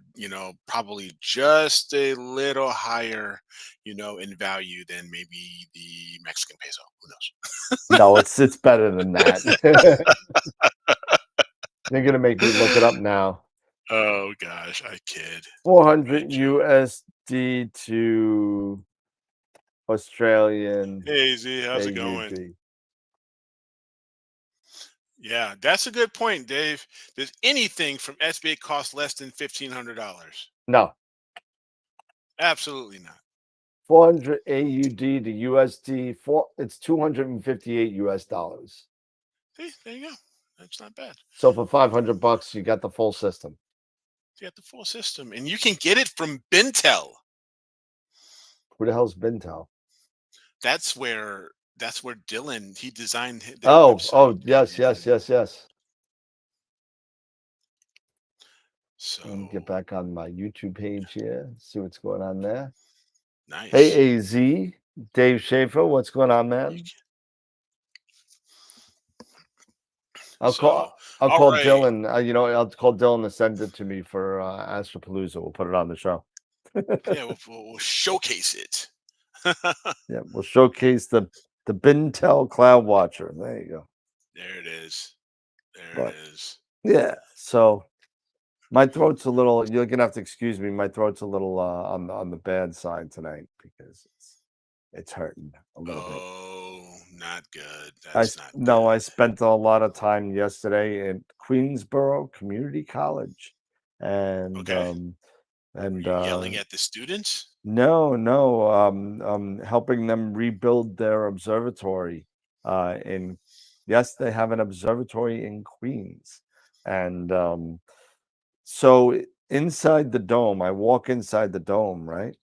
probably just a little higher, in value than maybe the Mexican peso. Who knows? No, it's better than that. They're gonna make me look it up now. Oh gosh, I kid. I 400 joke. USD to Australian Hey Z, how's it going? AUD. Yeah, that's a good point, Dave. Does anything from SBA cost less than $1,500? No, Absolutely not. 400 AUD to USD. It's 258 US dollars. See, there you go. That's not bad. So for $500, you got the full system. You got the full system, and you can get it from Bintel. Who the hell's Bintel? That's where Dylan he designed their website, Oh, yes, yes, and yes, yes. Let me get so back on my YouTube page here. See what's going on there. nice. Hey, AZ, Dave Schaefer, what's going on, You man? I'll So, call. I'll all call right. Dylan. I'll call Dylan to send it to me for Astropalooza. We'll put it on the show. Yeah, we'll showcase it. Yeah, we'll showcase the Bintel Cloud Watcher. There you go. There it is. There it But is. yeah, so my throat's a little. You're gonna have to excuse me. My throat's a little on the bad side tonight because it's hurting a little bit. Oh, not good. I That's not no, I good. spent a lot of time yesterday at Queensboro Community College, and Okay. Were and you yelling at the students? no, helping them rebuild their observatory. In Yes, they have an observatory in Queens, and so inside the dome, I walk inside the dome, right?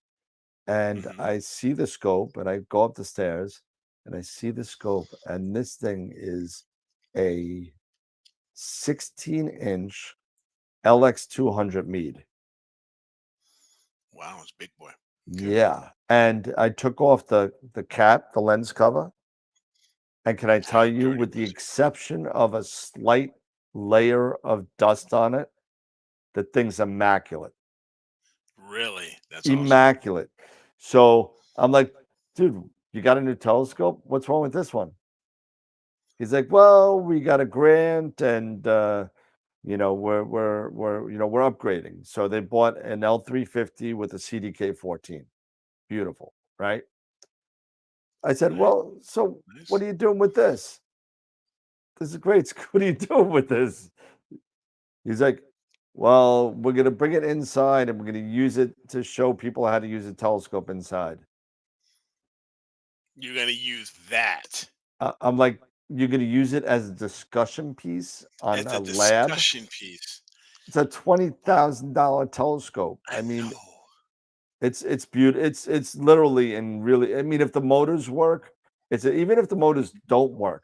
And Hmm. I see the scope, and I go up the stairs, and I see the scope, and this thing is a 16-inch LX200 Meade. Wow, it's big boy. Okay. Yeah, and I took off the cap, the lens cover, and can I tell How you, dirty with the was it? exception of a slight layer of dust on it, the thing's immaculate. Really? That's awesome. Immaculate. So I'm like, dude, you got a new telescope? What's wrong with this one? He's like, well, we got a grant, and we're we're upgrading. So they bought an L350 with a CDK14. Beautiful, right? I said, Nice. well, so what are you doing with this? This is great. What are you doing with this? He's like, well, we're going to bring it inside and we're going to use it to show people how to use a telescope inside. You're gonna use that I'm like, you're going to use it as a discussion piece on as a a lab? discussion piece. It's a $20,000 telescope. I I mean, know. it's beautiful. It's literally and really. I mean, if the motors work, even if the motors don't work,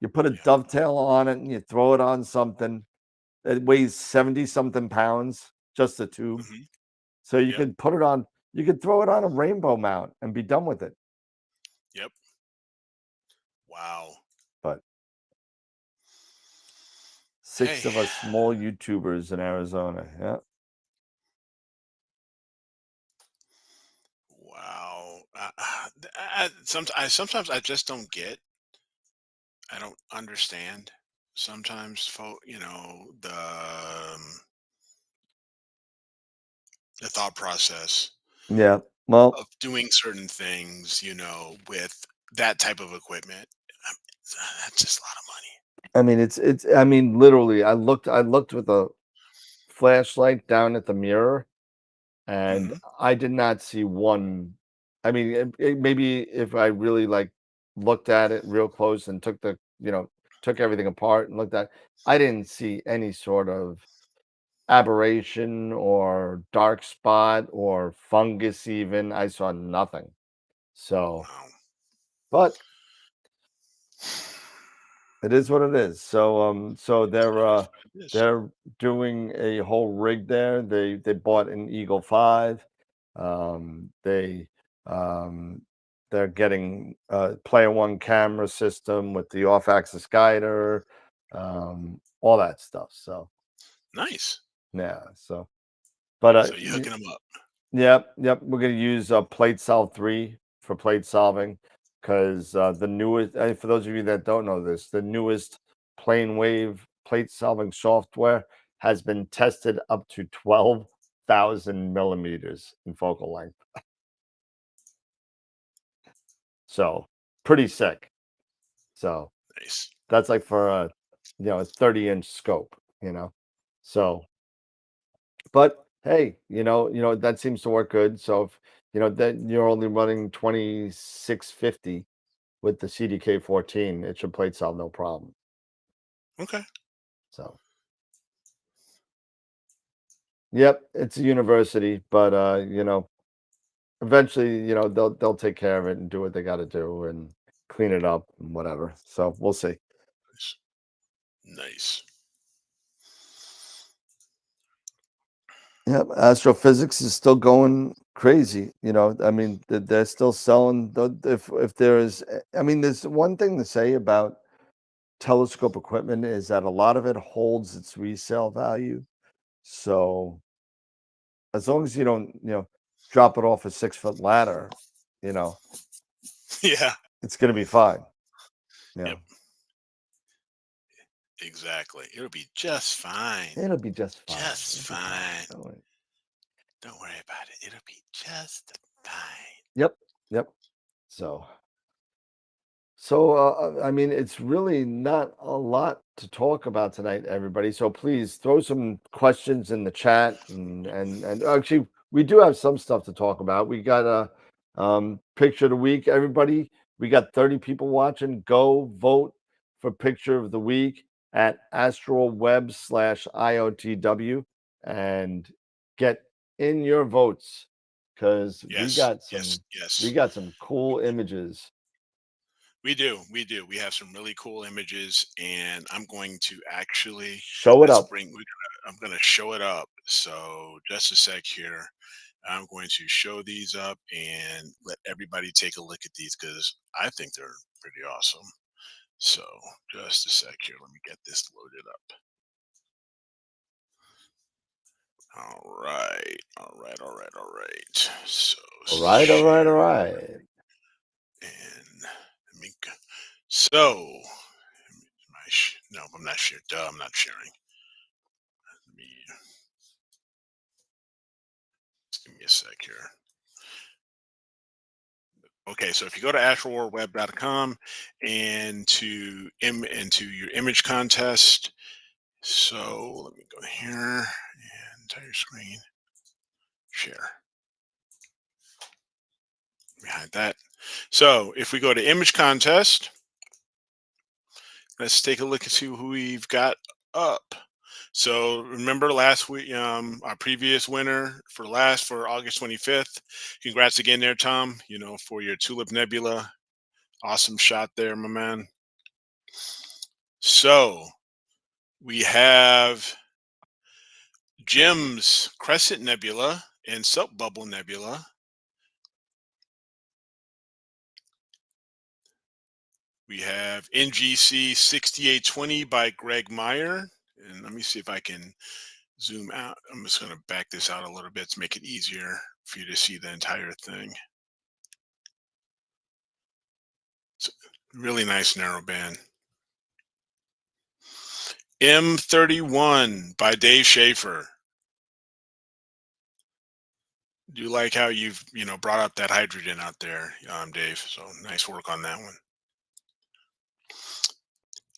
you put a Yep. dovetail on it and you throw it on something. It weighs 70 something pounds, just a tube. Hmm. So you Yep. could put it on. You could throw it on a rainbow mount and be done with it. Yep. Wow. But Hey. 6 of us small YouTubers in Arizona. Yeah. Wow. Sometimes I just don't get. I don't understand. Sometimes, the thought process Yeah. Well, of doing certain things, with that type of equipment. Um, That's just a lot of money. I mean, I mean, literally, I looked with a flashlight down at the mirror, and Hmm. I did not see one. I mean, maybe if I really like looked at it real close and took everything apart and looked at, I didn't see any sort of aberration or dark spot or fungus even. I saw nothing. So, Wow. but it is what it is. So It is what it is. they're doing a whole rig there. They bought an Eagle 5. They um they're getting a player one camera system with the off-axis guider, all that stuff. So Nice. yeah, but So you're hooking them up. yep. We're gonna use Plate Solve 3 for plate solving because the newest. For those of you that don't know this, the newest plane wave plate solving software has been tested up to 12,000 millimeters in focal length. So pretty sick. So Nice. that's like for a 30-inch scope. So but hey, that seems to work good. So if that you're only running 2650 with the CDK14, it should plate solve no problem. Okay. So yep, it's a university, but eventually, they'll take care of it and do what they got to do and clean it up and whatever. So we'll see. Nice. Nice. Yep, astrophysics is still going crazy. I mean, they're still selling. If there is, I mean, there's one thing to say about telescope equipment is that a lot of it holds its resale value. So as long as you don't, drop it off a 6-foot ladder, you know, Yeah. it's going to be fine. Yep. Exactly. It'll be just fine. It'll be just fine. Just It'll be fine. fine. Don't worry. Don't worry about it. It'll be just fine. Yep. So, I mean, it's really not a lot to talk about tonight, everybody. So please throw some questions in the chat, and actually, we do have some stuff to talk about. We got a picture of the week, everybody. We got 30 people watching. Go vote for picture of the week at astralweb/IOTW and get in your votes because Yes. Yes. we Yes. got some cool images. We do. We do. We have some really cool images, and I'm going to actually Show it let's up. bring. I'm going to show it up. So just a sec here. I'm going to show these up and let everybody take a look at these because I think they're pretty awesome. So just a sec here. Let me get this loaded up. All right. All right. All right. All right. So All right. and let me go. So No, I'm not sharing. Duh, I'm not sharing. Let me, just give me a sec here. Okay, so if you go to astralworldweb.com and into your image contest, so let me go here and entire screen, share. Behind that. So if we go to image contest, let's take a look and see who we've got up. So remember last week, our previous winner for August 25th. Congrats again there, Tom, for your Tulip Nebula. Awesome shot there, my man. So we have Jim's Crescent Nebula and Soap Bubble Nebula. We have NGC 6820 by Greg Meyer. And let me see if I can zoom out. I'm just going to back this out a little bit to make it easier for you to see the entire thing. It's a really nice narrow band. M31 by Dave Schaefer. Do you like how you've brought up that hydrogen out there, Dave? So nice work on that one.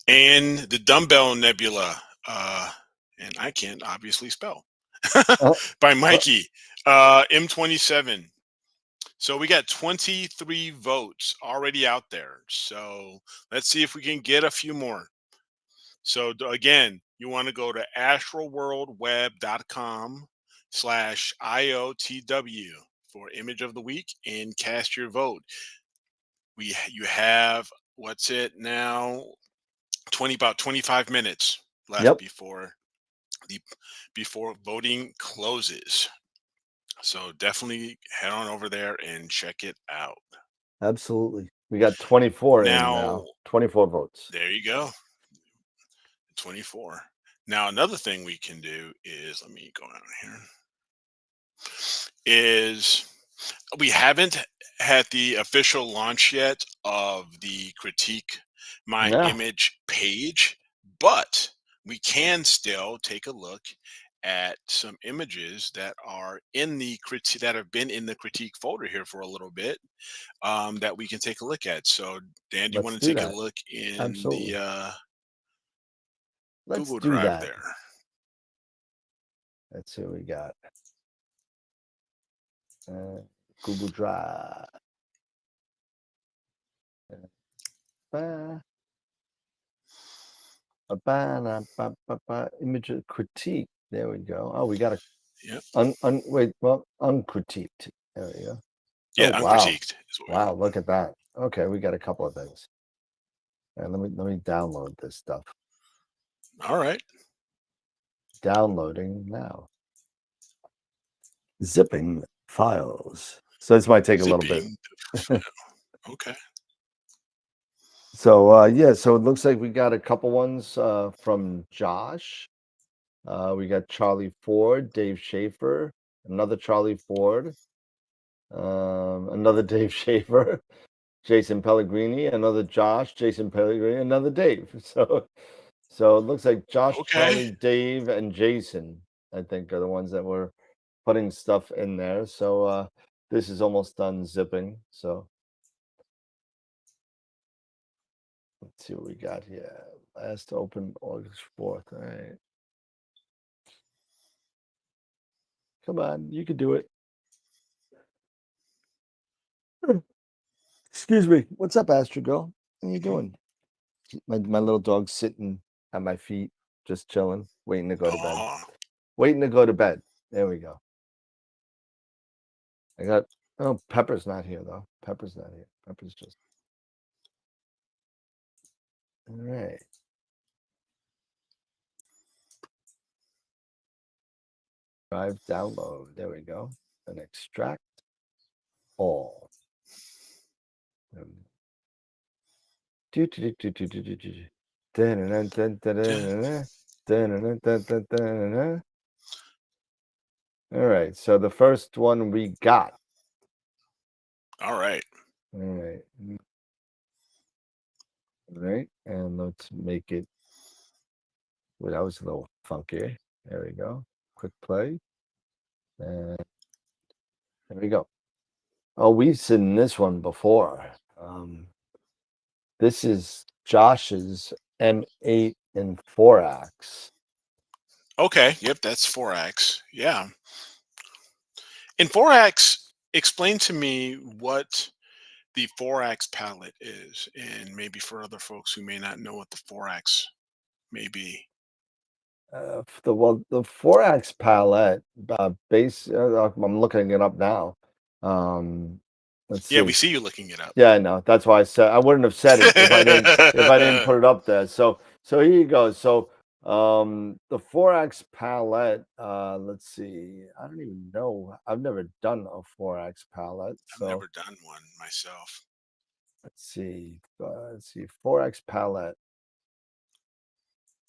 And the Dumbbell Nebula, and I can't obviously spell, by Mikey, M27. So we got 23 votes already out there. So let's see if we can get a few more. So again, you want to go to astralworldweb.com/IOTW for image of the week and cast your vote. You have, what's it now? About 25 minutes left before voting closes. So definitely head on over there and check it out. Absolutely. We got 24 now. 24 votes. There you go. 24. Now, another thing we can do is, let me go down here, is we haven't had the official launch yet of the Critique My Image page, but we can still take a look at some images that are in the critique, that have been in the critique folder here for a little bit, that we can take a look at. So Dan, do you want to take a look in the Google Drive there? Let's see what we got. Google Drive. Image critique. There we go. Oh, we got a uncritiqued. There we go. Yeah, uncritiqued. Wow, look at that. Okay, we got a couple of things. All right, let me download this stuff. All right. Downloading now. Zipping files. So this might take a little bit. Okay. So so it looks like we got a couple ones from Josh. We got Charlie Ford, Dave Schaefer, another Charlie Ford, another Dave Schaefer, Jason Pellegrini, another Josh, Jason Pellegrini, another Dave. So it looks like Josh, Charlie, Dave, and Jason, I think, are the ones that were putting stuff in there. So this is almost done zipping. So let's see what we got here. Last open August 4th. All right. Come on, you can do it. Excuse me. What's up, AstroGo? What are you doing? My little dog's sitting at my feet, just chilling, waiting to go to bed. Waiting to go to bed. There we go. Pepper's not here, though. Pepper's not here. Pepper's just... All right. Drive download. There we go. And extract all. All right. So the first one we got. All right. All right. And let's make it Well, that was a little funky. There we go. Quick play. And there we go. Oh, we've seen this one before. This is Josh's M8 and 4-ax. Okay. Yep. That's 4X. Yeah. In 4X, explain to me what the 4X palette is, and maybe for other folks who may not know what the 4X may be. The 4-ax palette base. I'm looking it up now. Let's Yeah, we see. see you looking it up. Yeah, I know. That's why I said I wouldn't have said it if I didn't put it up there. So here you go. So the 4-ax palette. Let's see. I don't even know. I've never done a 4-ax palette. I've So never done one myself. let's see. 4-ax palette.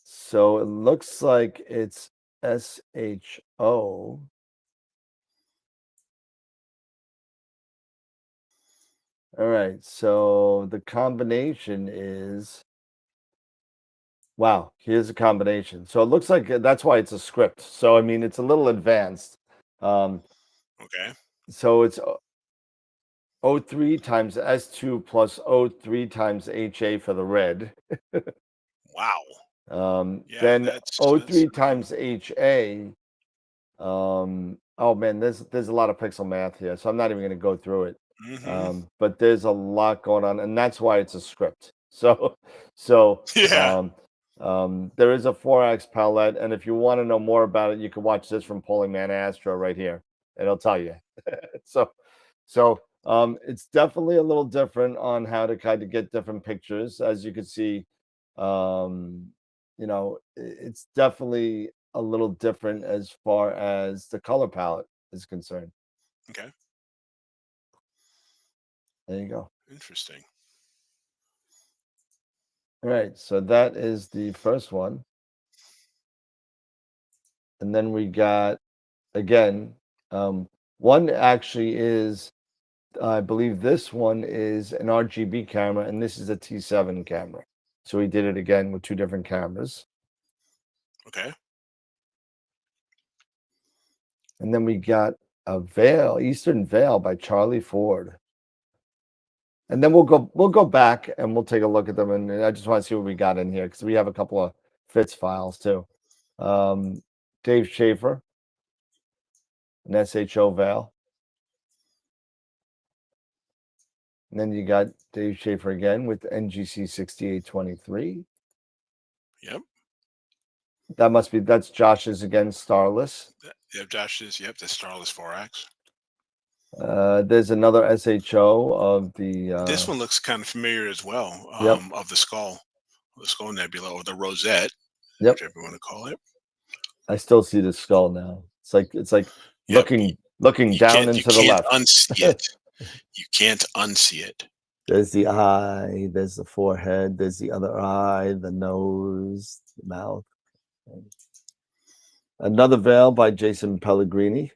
So it looks like it's SHO. All right. So the combination is, wow, here's a combination. So it looks like that's why it's a script. So I mean, it's a little advanced. Um, Okay. so it's O3 times S2 plus O3 times HA for the red. Wow. Yeah, Then that's O3 times HA. Oh man, there's a lot of pixel math here, so I'm not even going to go through it. hmm But there's a lot going on, and that's why it's a script. So yeah. there is a 4-ax palette, and if you want to know more about it, you can watch this from Polling Man Astro right here. It'll tell you. So it's definitely a little different on how to kind of get different pictures. As you can see, it's definitely a little different as far as the color palette is concerned. Okay. There you go. Interesting. All right, so that is the first one. And then we got, again, one actually is, I believe this one is an RGB camera, and this is a T7 camera. So we did it again with two different cameras. Okay. And then we got a Veil, Eastern Veil by Charlie Ford. And then we'll go back and we'll take a look at them. And I just want to see what we got in here because we have a couple of Fitz files too. Dave Schaefer, an SHO Veil. And then you got Dave Schaefer again with NGC 6823. Yep. That's Josh's again, Starless. Yep. Josh's. Yep. The Starless 4X. There's another SHO of the. This one looks kind of familiar as well. Yep. Of the Skull Nebula, or the Rosette, Yep. whichever you want to call it. I still see the skull now. It's like Yep. looking down into the left. Unsee it. You can't unsee it. There's the eye, there's the forehead, there's the other eye, the nose, the mouth. Another Veil by Jason Pellegrini.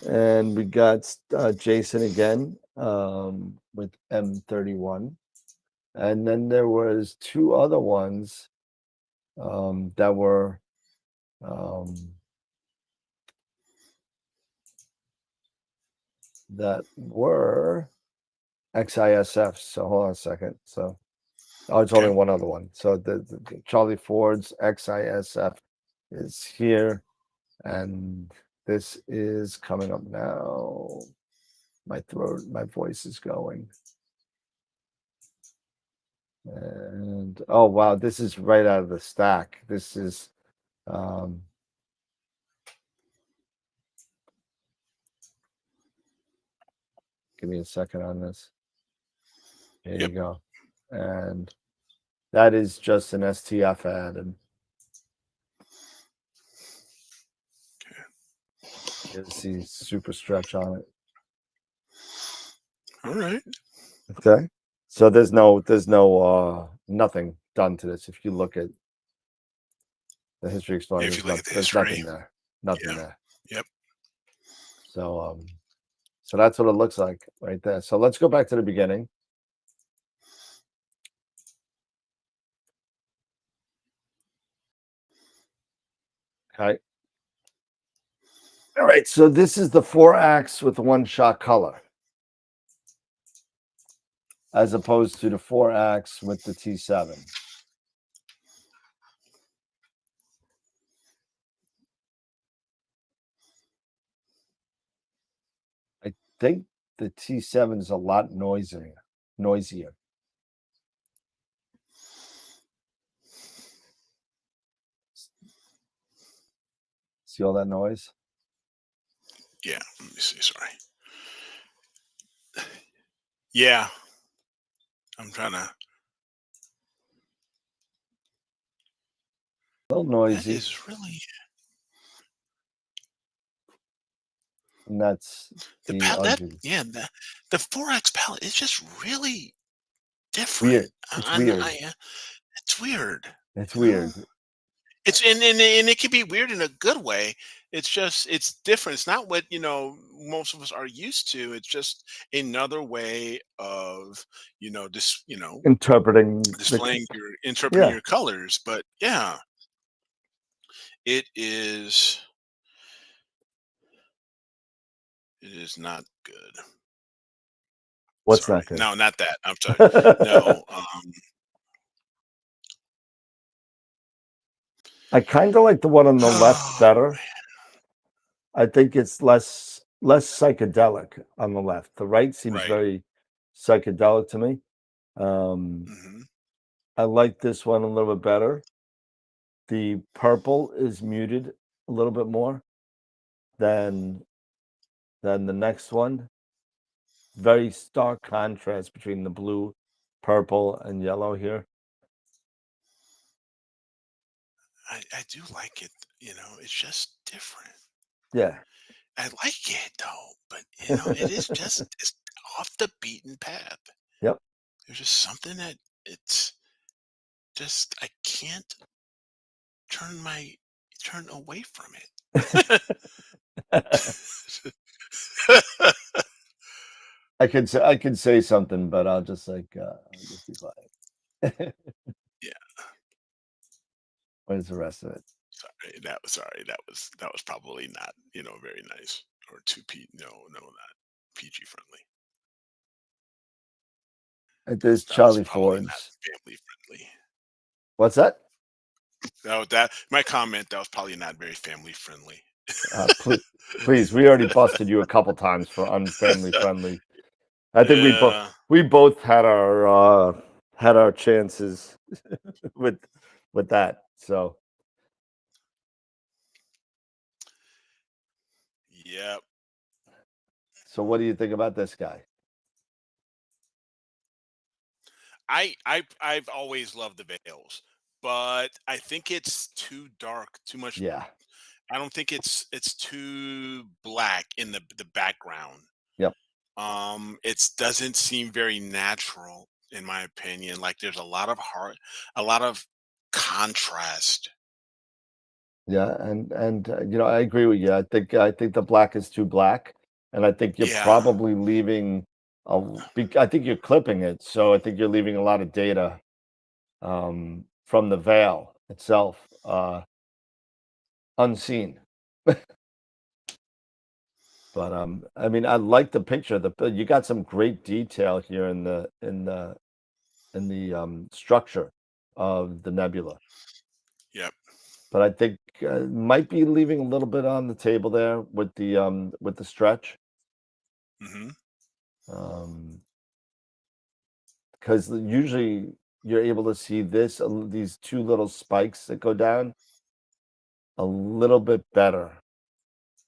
And we got Jason again with M31. And then there was two other ones that were XISF. So hold on a second. So it's only one other one. So the Charlie Ford's XISF is here, and this is coming up now. My voice is going. And oh wow, this is right out of the stack. This is give me a second on this. There you go. And that is just an STF added. You see super stretch on it. All right. Okay. So there's no nothing done to this. If you look at the History Explorer, If you look at the there's history, nothing there. Nothing there. Yep. So so that's what it looks like right there. So let's go back to the beginning. Okay. All right. So this is the 4-ax with 1-shot color, as opposed to the 4-ax with the T7. I think the T7 is a lot noisier. See all that noise? Yeah, let me see. Sorry. Yeah, I'm trying to. A little That noisy. is really And that's the the that. RGB. Yeah, the 4X palette is just really different. Weird. It's weird. It's weird. It's You know? weird. It's and it can be weird in a good way. It's just it's different. It's not what most of us are used to. It's just another way of Interpreting interpreting yeah. your colors. But yeah, it is not good. What's Sorry, not good? no, not that. I'm sorry. No, I kind of like the one on the left oh, better. I think it's less psychedelic on the left. The right seems right. very psychedelic to me. Hmm. I like this one a little bit better. The purple is muted a little bit more than the next one. Very stark contrast between the blue, purple, and yellow here. I do like it. It's just different. Yeah. I like it though, but it is just it's off the beaten path. Yep. There's just something that it's just I can't turn away from it. I can say something, but I'll just I'll just be quiet. Yeah, Where's the rest of it? That was probably not very nice or too not PG friendly. There's That was Charlie probably not Ford's. family friendly. What's that? That my comment. That was probably not very family friendly. Please, we already busted you a couple times for unfamily friendly. I think Yeah. we both had our chances with that. So Yep. what do you think about this guy? I've always loved the veils, but I think it's too dark, too much. Yeah. I don't think it's too black in the background. Yep. It doesn't seem very natural in my opinion. Like there's a lot of contrast. Yeah, and I agree with you. I think the black is too black, and I think you're Yeah. probably leaving I think you're clipping it, so I think you're leaving a lot of data from the veil itself unseen. But I mean, I like the picture. You got some great detail here in the structure of the nebula. Yep. But I think might be leaving a little bit on the table there with the stretch. Hmm. Because usually you're able to see these two little spikes that go down a little bit better.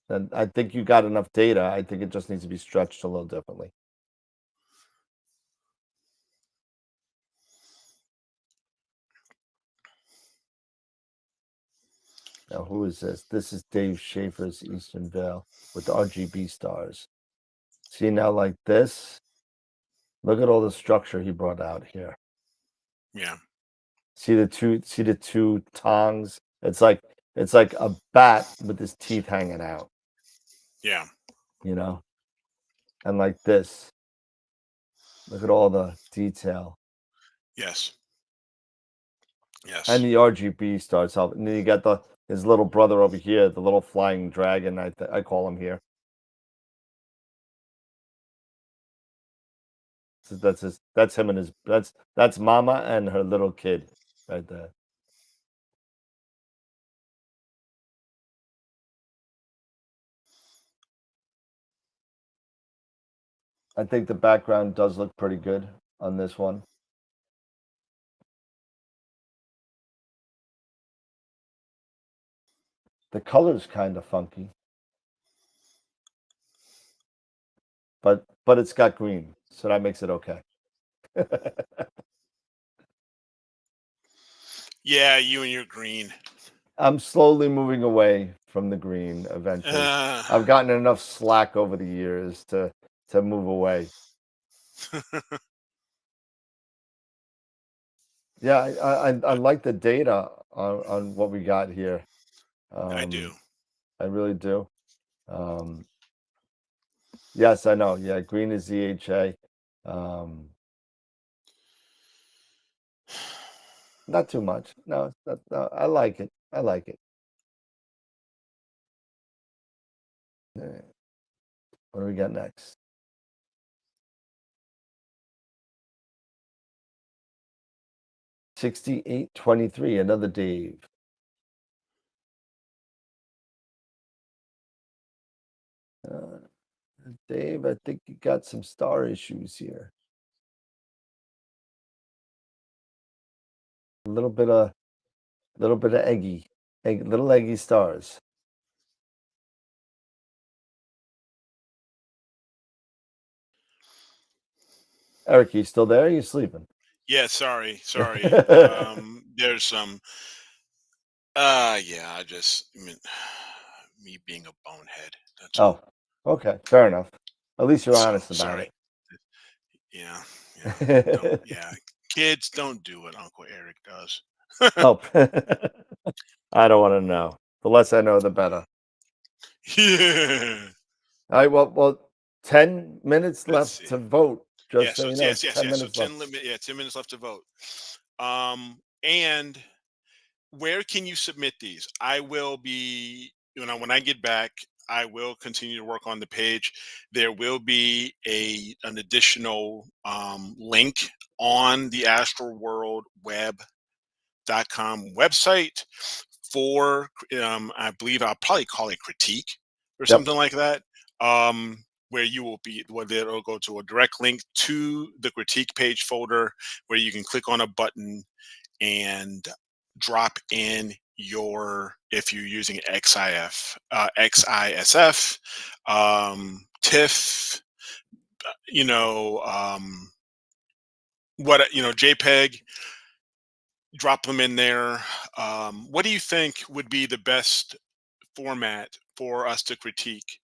And I think you got enough data. I think it just needs to be stretched a little differently. Now, who is this? This is Dave Schaefer's Eastern Veil with the RGB stars. See now, like this. Look at all the structure he brought out here. Yeah. See the two tongs. It's like a bat with his teeth hanging out. Yeah. And like this. Look at all the detail. Yes. And Yes. the RGB starts off, and then you got his little brother over here, the little flying dragon. I call him here. So that's him and his that's Mama and her little kid right there. I think the background does look pretty good on this one. The color's kind of funky, but it's got green, so that makes it okay. Yeah, you and your green. I'm slowly moving away from the green eventually. I've gotten enough slack over the years to move away. Yeah, I like the data on what we got here. I do. I really do. Yes, I know. Yeah, green is ZHA. Not too much. No, no, I like it. I like it. All right. What do we got next? 6823, another Dave. Dave, I think you got some star issues here. A little bit of eggy, little eggy stars. Eric, you still there? Are you sleeping? Yeah, sorry. There's some. Yeah, me being a bonehead. That's all. Oh, okay, fair enough. At least you're So honest about sorry. it. Yeah. Kids don't do what Uncle Eric does. Oh, I don't want to know. The less I know, the better. Yeah. All right, well, 10 minutes Let's left see. to vote. Just Yeah, so so you know, yes. 10 So minutes left. 10 minutes left to vote. And where can you submit these? I will be, when I get back, I will continue to work on the page. There will be an additional link on the astralworldweb.com website for I believe I'll probably call it critique or Yep. something like that. Where it'll go to a direct link to the critique page folder where you can click on a button and drop in if you're using XISF, TIFF, JPEG, drop them in there. What do you think would be the best format for us to critique?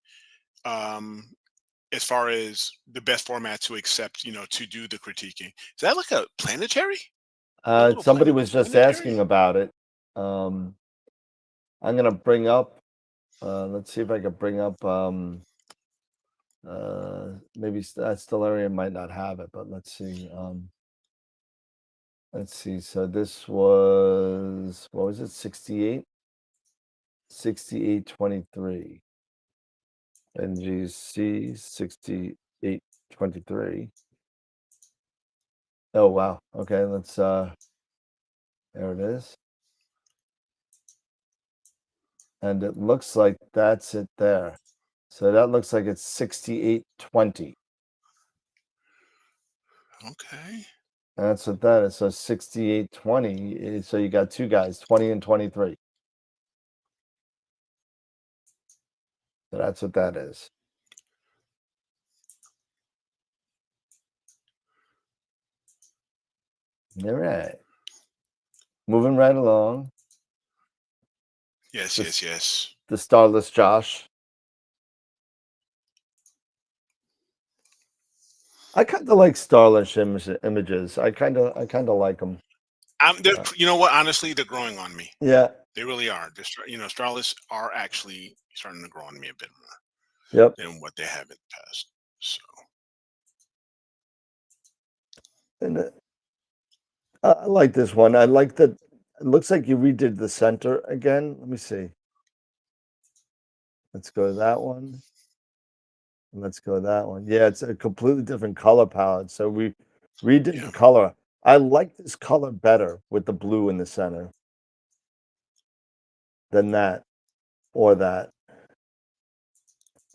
As far as the best format to accept, to do the critiquing. Is that like a planetary? Somebody was just asking about it. I'm gonna bring up. Let's see if I can bring up. Maybe Stellarium might not have it, but let's see. Let's see. So this was, what was it? 68, 6823. NGC 6823. Oh wow. Okay, let's there it is. And it looks like that's it there. So that looks like it's 6820. Okay. That's what that is. So 6820. So you got two guys, 20 and 23. So that's what that is. All right. Moving right along. Yes. The Starless Josh. I kind of like Starless images. I kind of like them. You know what? Honestly, they're growing on me. Yeah. They really are. Starless are actually starting to grow on me a bit more. Yep. Than what they have in the past. So. And I like this one. I like the It looks like you redid the center again. Let me see. Let's go to that one. And let's go to that one. Yeah, it's a completely different color palette. So we redid Yeah. the color. I like this color better with the blue in the center than that or that.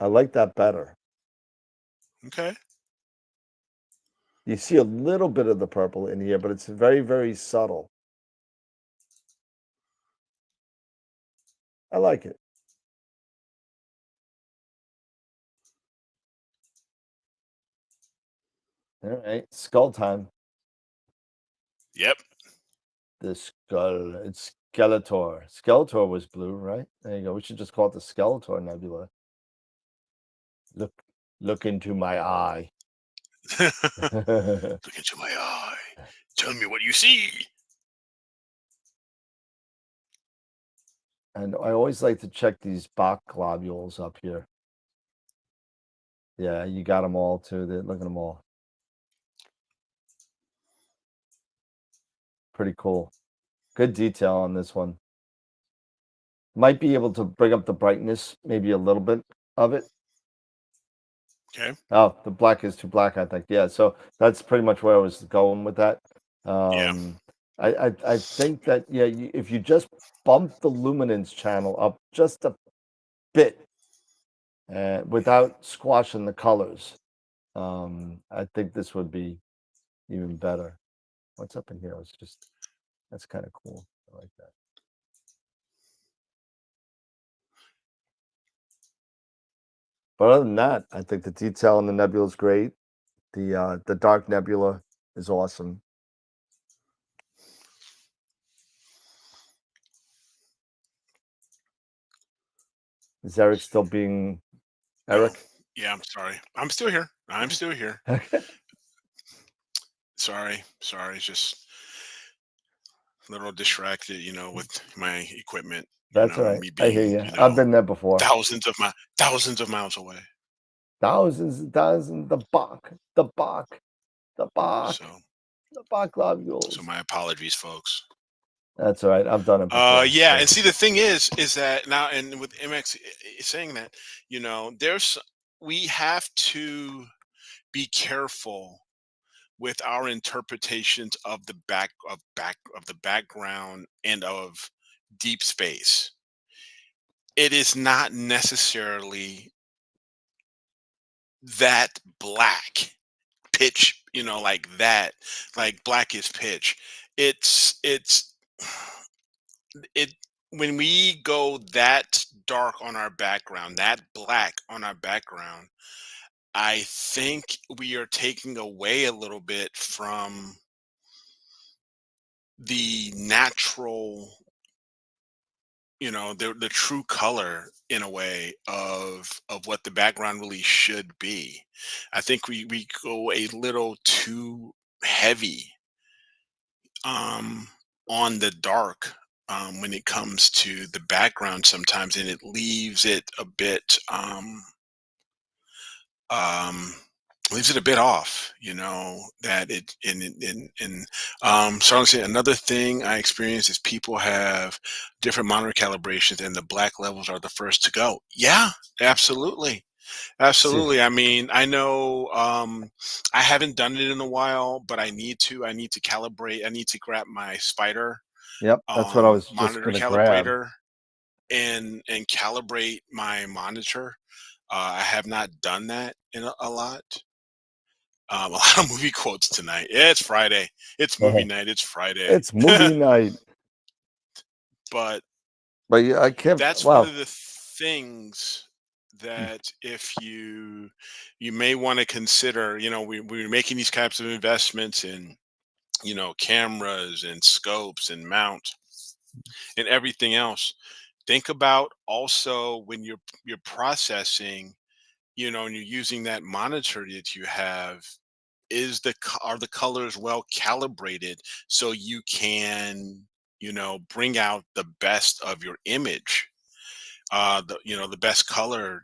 I like that better. Okay. You see a little bit of the purple in here, but it's very, very subtle. I like it. All right, skull time. Yep. The skull. It's Skeletor. Skeletor was blue, right? There you go. We should just call it the Skeletor Nebula. Look into my eye. Look into my eye. Tell me what you see. And I always like to check these Bach globules up here. Yeah, you got them all too. Look at them all. Pretty cool. Good detail on this one. Might be able to bring up the brightness, maybe a little bit of it. Okay. Oh, the black is too black, I think. Yeah, so that's pretty much where I was going with that. Yeah. I think that, yeah, if you just bump the luminance channel up just a bit without squashing the colors, I think this would be even better. What's up in here? That's kind of cool. I like that. But other than that, I think the detail in the nebula is great. The dark nebula is awesome. Is Eric still being Eric? No. Yeah, I'm sorry. I'm still here. I'm still here. Sorry. It's just a little distracted, with my equipment, That's all right. me I hear being, you. I've been there before. thousands of miles away. Thousands and thousands. The Bach, the Bach, the Bach, So the Bach globules. my apologies, folks. That's all right. I've done it before. Yeah, so. and see the thing is that now, and with MX saying that, we have to be careful with our interpretations of the background and of deep space. It is not necessarily that black pitch, like that, like black is pitch. It's it when we go that dark on our background, that black on our background, I think we are taking away a little bit from the natural, the true color in a way of what the background really should be. I think we go a little too heavy on the dark when it comes to the background sometimes, and it leaves it a bit um leaves it a bit off, that it and so I'm saying another thing I experience is people have different monitor calibrations and the black levels are the first to go. Yeah, absolutely. See, Absolutely. I mean, I know I haven't done it in a while, but I need to. I need to calibrate. I need to grab my spider yep, that's what I was just monitor gonna grab. calibrator and calibrate my monitor. I have not done that in a lot. A lot of movie quotes tonight. Yeah, it's Friday. It's movie night. It's Friday. It's movie night. But But yeah, I can't. that's one Wow. of the things that if you may want to consider, we're making these types of investments in, cameras and scopes and mount and everything else. Think about also when you're processing, and you're using that monitor that you have, are the colors well calibrated so you can, bring out the best of your image, the best color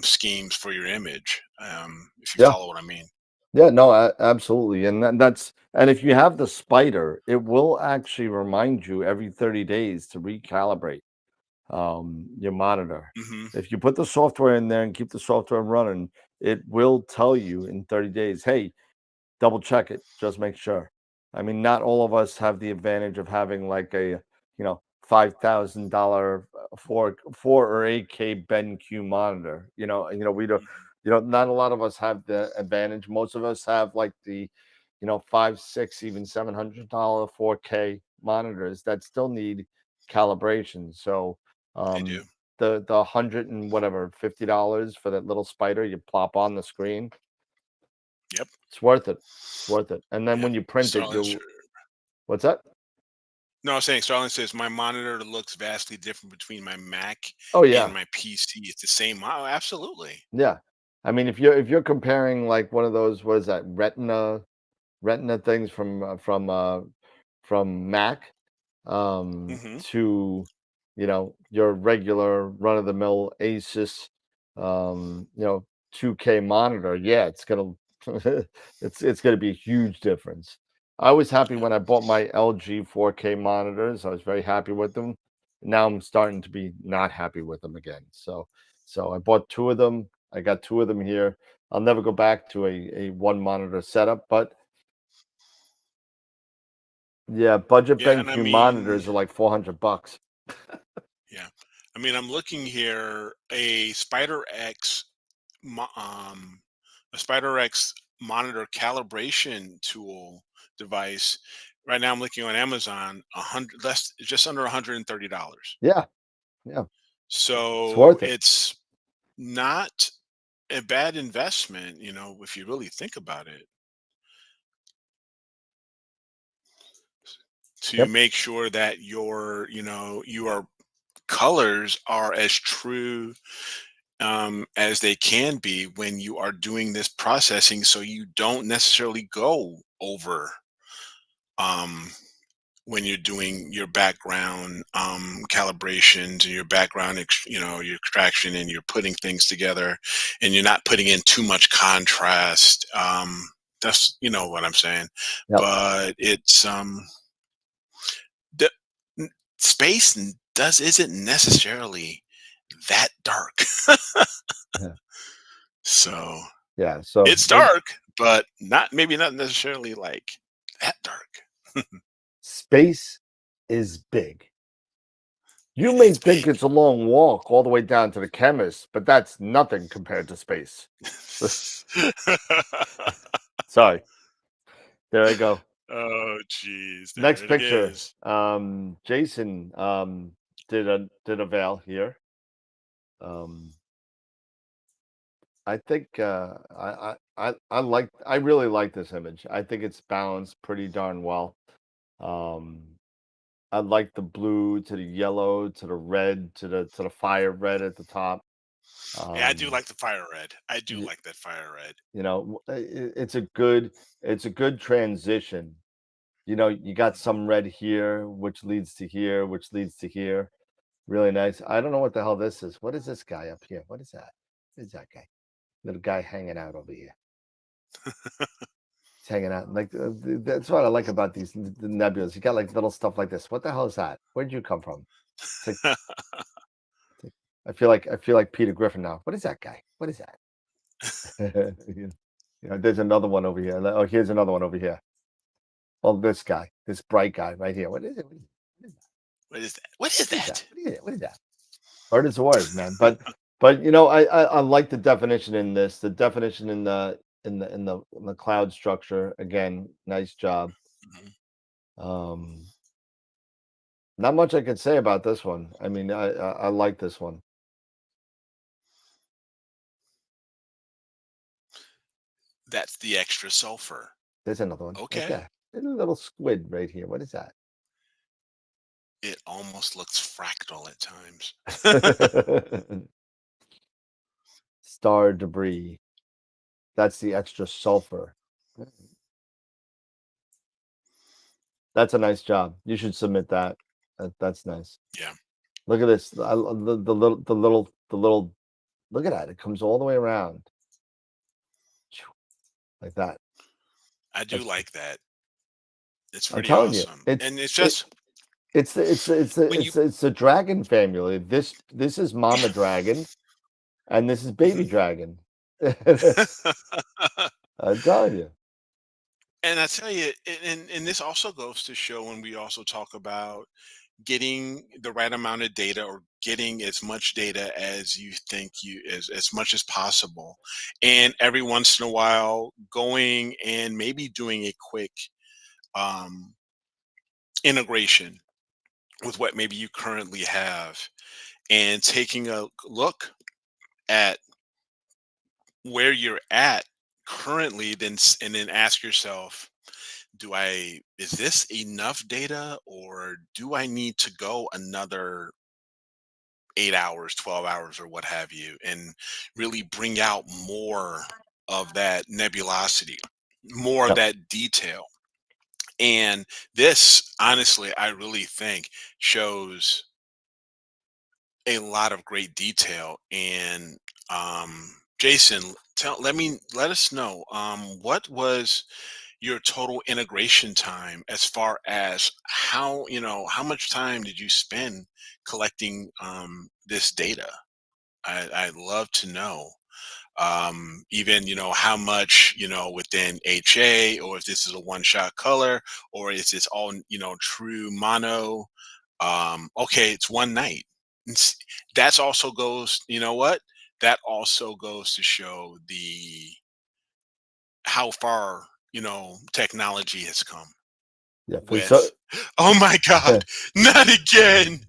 schemes for your image, if you Yeah, follow what I mean. Yeah, no, absolutely. And if you have the spider, it will actually remind you every 30 days to recalibrate your monitor. Hmm. If you put the software in there and keep the software running, it will tell you in 30 days, hey, double check it, just make sure. I mean, not all of us have the advantage of having like a, $5,000 four or 8K BenQ monitor. We don't, not a lot of us have the advantage. Most of us have like the, five, six, even $700 4K monitors that still need calibration. So They do. the hundred and whatever $50 for that little spider you plop on the screen, Yep. it's worth it. It's worth it. And then Yep. when you print it, Starlin. what's that? No, I'm saying Starlin says my monitor looks vastly different between my Mac Oh and yeah. my PC. It's the same. Oh, absolutely. Yeah. I mean, if you're comparing like one of those, what is that, retina things from Mac, Hmm. to your regular run of the mill Asus 2K monitor, yeah, it's gonna it's gonna be a huge difference. I was happy Yep. when I bought my LG 4K monitors. I was very happy with them. Now I'm starting to be not happy with them again. So I bought two of them. I got two of them here. I'll never go back to a one monitor setup, but yeah, budget Yeah, and I BenQ mean, monitors are like $400. yeah, I mean, I'm looking here. Mo- um, a Spider X monitor calibration tool device. Right now, I'm looking on Amazon. Just under $130. Yeah, yeah, it's So worth it. it's not a bad investment, if you really think about it, to Yep, make sure that your colors are as true as they can be when you are doing this processing, so you don't necessarily go over um, when you're doing your background calibrations and your your extraction, and you're putting things together, and you're not putting in too much contrast. That's what I'm saying. yep, But it's the n- space does isn't necessarily that dark. yeah, So yeah. So it's dark, but maybe not necessarily like that dark. space is big. You It may is think big. it's a long walk all the way down to the chemist, but that's nothing compared to space. Sorry. There I go. Oh, geez, there Next it picture. is. Jason did a veil here. Um, I think I really like this image. I think it's balanced pretty darn well. Um, I like the blue to the yellow to the red to the fire red at the top. Yeah, I do Um, like the fire red. I do y- like that fire red. it's a good transition. You got Hmm. some red here, which leads to here, which leads to here. Really nice. I don't know what the hell this is. What is this guy up here? What is that? What is that guy? Little guy hanging out over here. He's hanging out. Like that's what I like about these the nebulas. You got like little stuff like this. What the hell is that? Where'd you come from? It's like, it's like I feel like Peter Griffin now. What is that guy? What is that? There's another one over here. Oh, here's another one over here. Oh, this guy, this bright guy right here. What is it? What is that? What is that? What is What is that? that? What is it? What is that? Word is a word, man. But I like the definition in this. The definition in the cloud structure. Again, nice job. Mhm. Um, Not much I could say about this one. I mean, I like this one. That's the extra sulfur. There's another one right Okay. there. There's a little squid right here. What is that? It almost looks fractal at times. Star debris. That's the extra sulfur. That's a nice job. You should submit that. That's nice. Yeah. Look at this. The little. Look at that. It comes all the way around like that. I do like that. It's I'm pretty telling you, awesome, it's and it's it, just it's when you. it's a dragon family. This is Mama Dragon, and this is Baby Dragon. I'm telling you. And I tell you, and this also goes to show when we also talk about getting the right amount of data or getting as much data as you think you as much as possible, and every once in a while going and maybe doing a quick um, integration with what maybe you currently have and taking a look at where you're at currently, and then ask yourself, do I is this enough data, or do I need to go another 8 hours, 12 hours, or what have you, and really bring out more of that nebulosity, more of Yep. that detail. And this, honestly, I really think shows a lot of great detail. And Jason, let us know, what was your total integration time, as far as how much time did you spend collecting this data? I'd love to know. Even how much within HA, or if this is a one shot color, or is this all true mono. Okay, it's one night. That's also goes, what, that also goes to show the how far technology has come Yeah. So with. Oh my god, not again.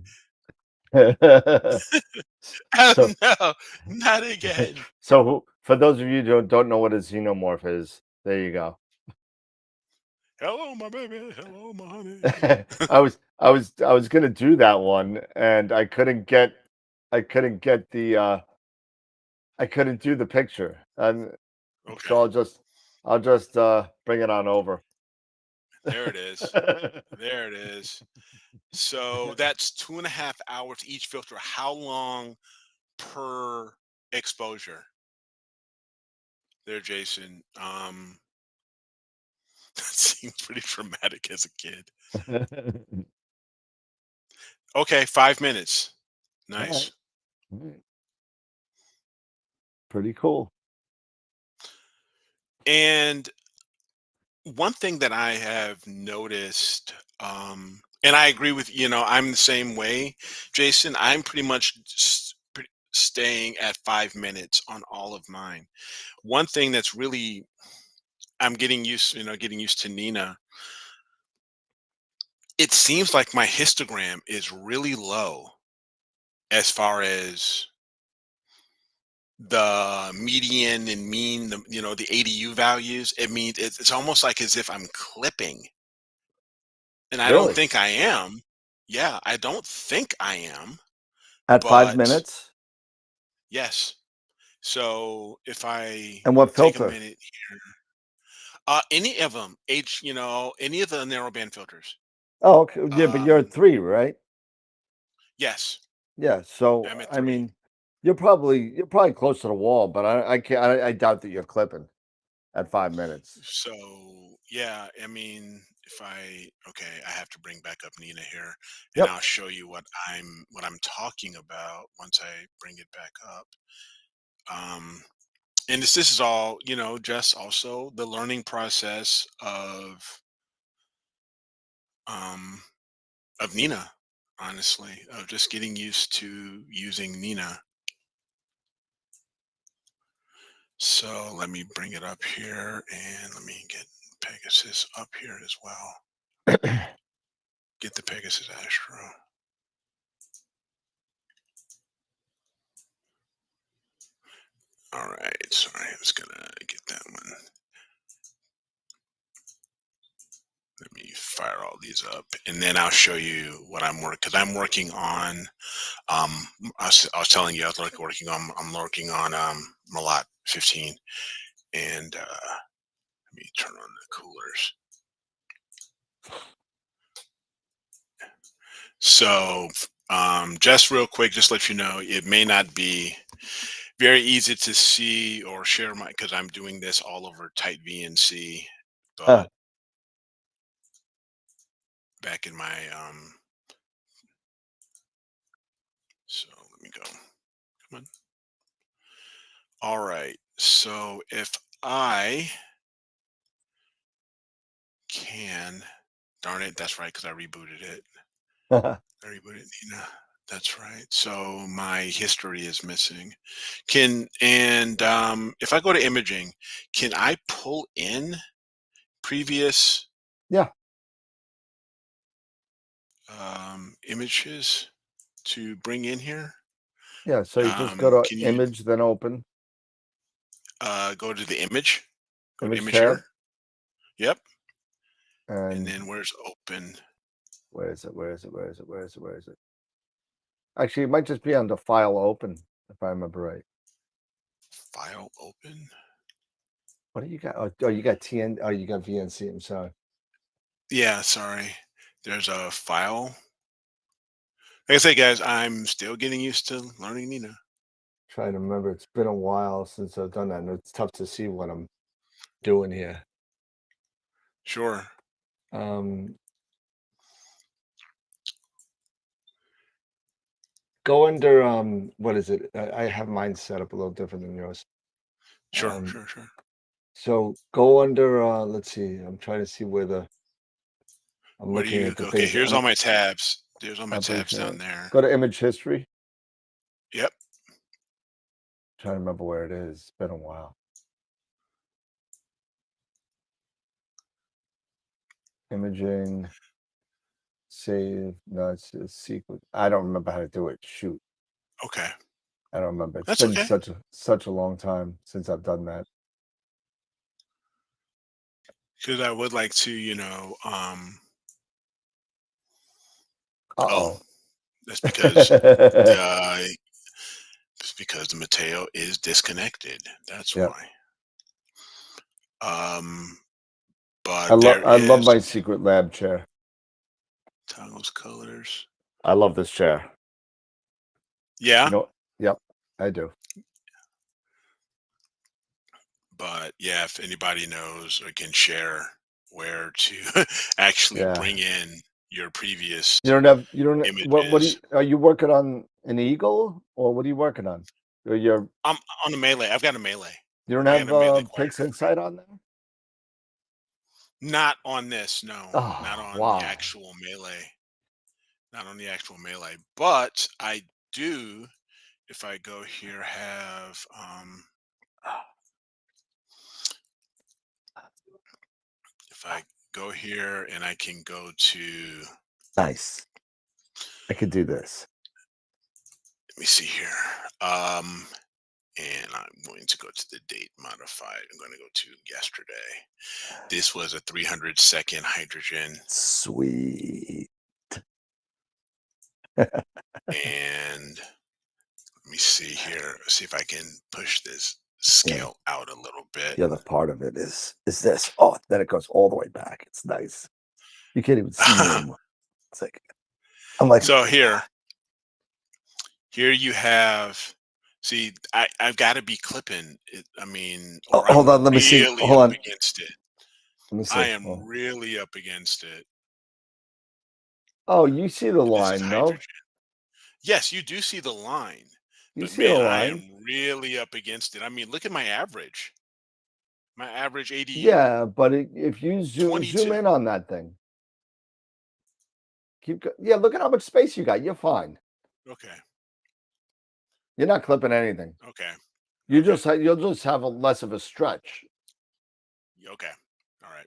Oh so no, not again. for those of you who don't know what a xenomorph is, there you go. Hello my baby, hello my honey. I was gonna do that one, and I couldn't get I couldn't do the picture, and Okay, so I'll just bring it on over. there it is. There it is. So that's 2.5 hours each filter. How long per exposure there, Jason? That seems pretty dramatic as a kid. Okay, 5 minutes. All right, Nice. all right. Pretty cool. And one thing that I have noticed, and I agree with I'm the same way, Jason. I'm pretty much staying at 5 minutes on all of mine. One thing that's really I'm getting used to Nina. It seems like my histogram is really low as far as the median and mean, the ADU values. It means it's almost like as if I'm clipping, and I don't Really? think I am. Yeah, I don't think I am, At five but minutes? yes. So if I And what take a filter? minute here, any of them, any of the narrowband filters. Oh, okay. Yeah, but you're at Um, 3, right? yes, Yeah. So I'm at I three. mean, you're probably close to the wall, but I can't. I doubt that you're clipping at 5 minutes. So yeah, I mean, if I okay, I have to bring back up Nina here, and Yep. I'll show you what I'm talking about once I bring it back up. Um, and this is all just also the learning process um, of Nina. Honestly, of just getting used to using Nina. So let me bring it up here, and let me get Pegasus up here as well. Get the Pegasus Astro. All right, sorry, I was gonna get that one. Let me fire all these up, and then I'll show you what I'm working. Because I'm working on. I was telling you I was working on. I'm working on Malat 15, and let me turn on the coolers. So, just real quick, just let you know, it may not be very easy to see or share my because I'm doing this all over tight VNC. but back in my so let me go. Come on. All right. So if I can, darn it, that's right, because I rebooted it. I rebooted Nina. That's right. So my history is missing. If I go to imaging, can I pull in previous Yeah. images to bring in here? Yeah. So you just go to Can you image, then open go to the image? Go to image image tab. here. Yep. And And then where's open? where is it? Where is it? Where is it? Where is it? Where is it? Actually, it might just be under file open, if I remember right. File open. What do you got? Oh, you got TN. Oh, you got VNC. I'm sorry. Yeah, sorry. There's a file. Like I say, guys, I'm still getting used to learning Nina. Trying to remember. It's been a while since I've done that, and it's tough to see what I'm doing here. Sure. Go under what is it? I have mine set up a little different than yours. Sure, sure. So go under let's see, I'm trying to see where I'm Where do looking you at the go? Okay, things. here's all my tabs. There's all my tabs application. down there. Go to image history. Yep. Trying to remember where it is. It's been a while. Imaging, save, no, it's a sequence. I don't remember how to do it. Shoot. Okay. I don't remember. It's That's been okay. such a long time since I've done that. Because I would like to, Uh-oh. that's because it's because the Mateo is disconnected. That's Yep. why. But I love my secret lab chair. toggles colors. I love this chair. Yeah. Yep, I do. But yeah, if anybody knows or can share where to actually bring in your previous you don't images. are you working on an Eagle or what are you working on? Or I'm on a Melee. I've got a Melee. you don't I have got a Melee Pix quieter. Insight on there? Not on this, no. Not Oh, on wow. the actual Melee. Not on the actual Melee. But I do, if I go here, have if I go here and I can go to, Nice. I could do this. let me see here. And I'm going to go to the date modified. I'm going to go to yesterday. This was a 300-second hydrogen. Sweet. And let me see here. See if I can push this scale out a little bit. The other part of it is this. Oh, then it goes all the way back. It's nice. You can't even see me anymore. It's like I'm like, so here you have. See, I've got to be clipping it. I mean, or hold I'm on, let me see. really Hold up on. against it. Let me see. I am really up against it. Oh, you see the And this is line, no? hydrogen. Yes, you do see the line. You But see the man, I line? am really up against it. I mean, look at my average. My average ADU. Yeah, but if you zoom 22. in on that thing, yeah, look at how much space you got. You're fine. Okay. You're not clipping anything. Okay. You'll just have a less of a stretch. Okay. All right.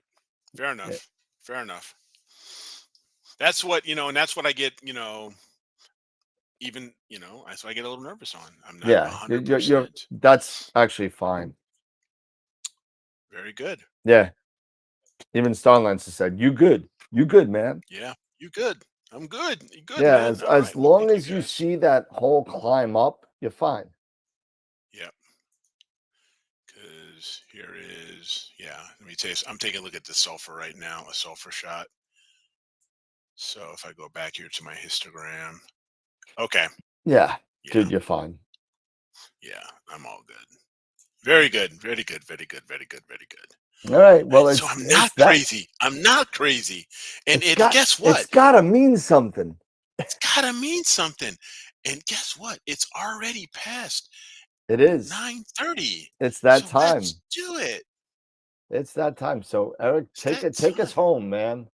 Fair enough. Yeah. Fair enough. That's what, and that's what I get, even, that's what I get a little nervous on. I'm not 100%. That's actually fine. Very good. Yeah. Even Starlancer said, "You good? You good, man?" Yeah. You good. I'm good. You good, Yeah, man. as long as you see that whole climb up, you're fine. Yep. Because here is, let me tell you, I'm taking a look at the sulfur right now, a sulfur shot. So if I go back here to my histogram. Okay. Yeah. Dude, you're fine. Yeah, I'm all good. Very good. Very good. Very good. Very good. Very good. All right. Well, So I'm not it's that. crazy. I'm not crazy. And It's got guess it's what? gotta mean something. It's gotta mean something. And guess what? It's already past It is. 9:30. It's that So time. let's do it. It's that time. So Eric, It's that take us time. home, man.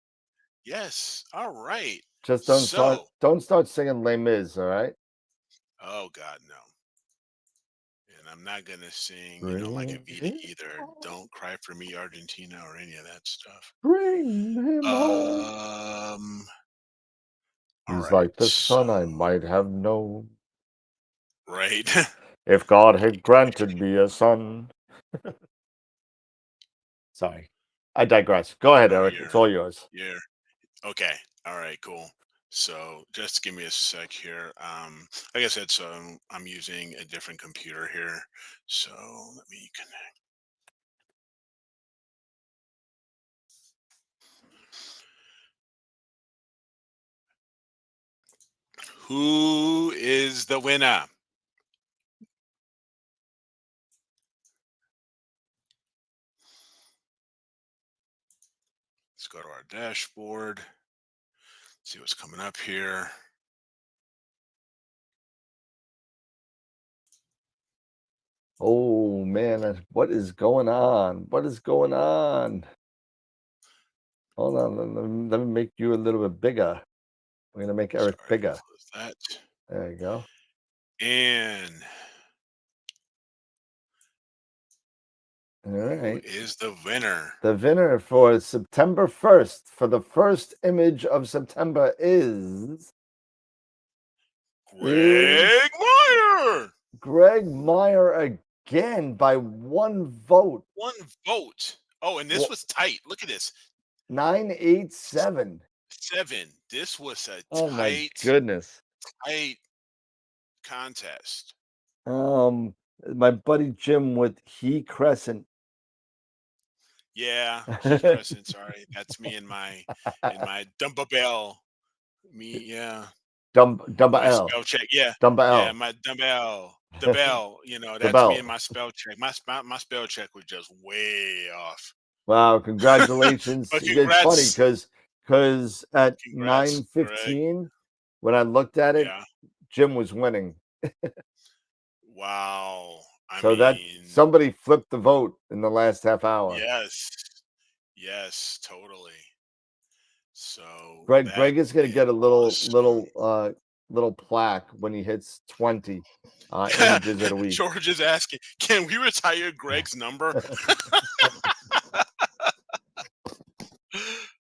Yes. All right. Just So, don't start singing Les Mis, all right? oh God, no. And I'm not gonna sing, like Bring Evita him either. home. Don't cry for me, Argentina, or any of that stuff. Bring him home. Um. All He's right. like the son I might have known Right. if God had granted me a son. Sorry. I digress. Go ahead, No, Eric. It's all yours. you're okay. All right, cool. So just give me a sec here. Like I said, so I'm using a different computer here. So let me connect. Who is the winner? Let's go to our dashboard. See what's coming up here. Oh man, what is going on? What is going on? Hold on, let me make you a little bit bigger. We're gonna make Eric Sorry, bigger. close that. There you go. And All who right. is the winner? The winner for September 1st, for the first image of September is Greg Meyer. Greg Meyer again by one vote. One vote. Oh, and this was tight. Look at this. 987. 7. This was a Oh my tight, goodness. tight contest. My buddy Jim with He Crescent. Yeah, he Crescent. Sorry, that's me in my dumbbell. Me, yeah. My Dumbbell. spell check. Yeah, yeah. Dumbbell. My dumbbell. The bell. The That's me in bell. my spell check. My spell check was just way off. Wow, congratulations. But It's funny congrats, because at congrats, Greg. 9:15, when I looked at it, Yeah. Jim was winning. Wow. I So that mean, somebody flipped the vote in the last half hour. yes, yes, totally. So that Greg is going to is get a awesome. little plaque when he hits 20 images of the week. George is asking, can we retire Greg's number?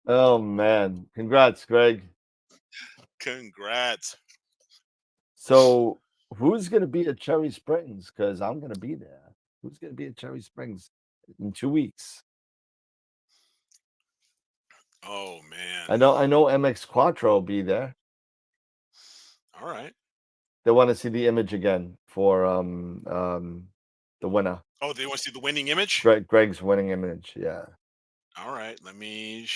Oh man, congrats, Greg. Congrats. So who's going to be at Cherry Springs? Because I'm going to be there. Who's going to be at Cherry Springs in 2 weeks? Oh man. I know MX Quattro will be there. All right. They want to see the image again for the winner. Oh, they want to see the winning image? Greg's winning image. Yeah. All right. Let me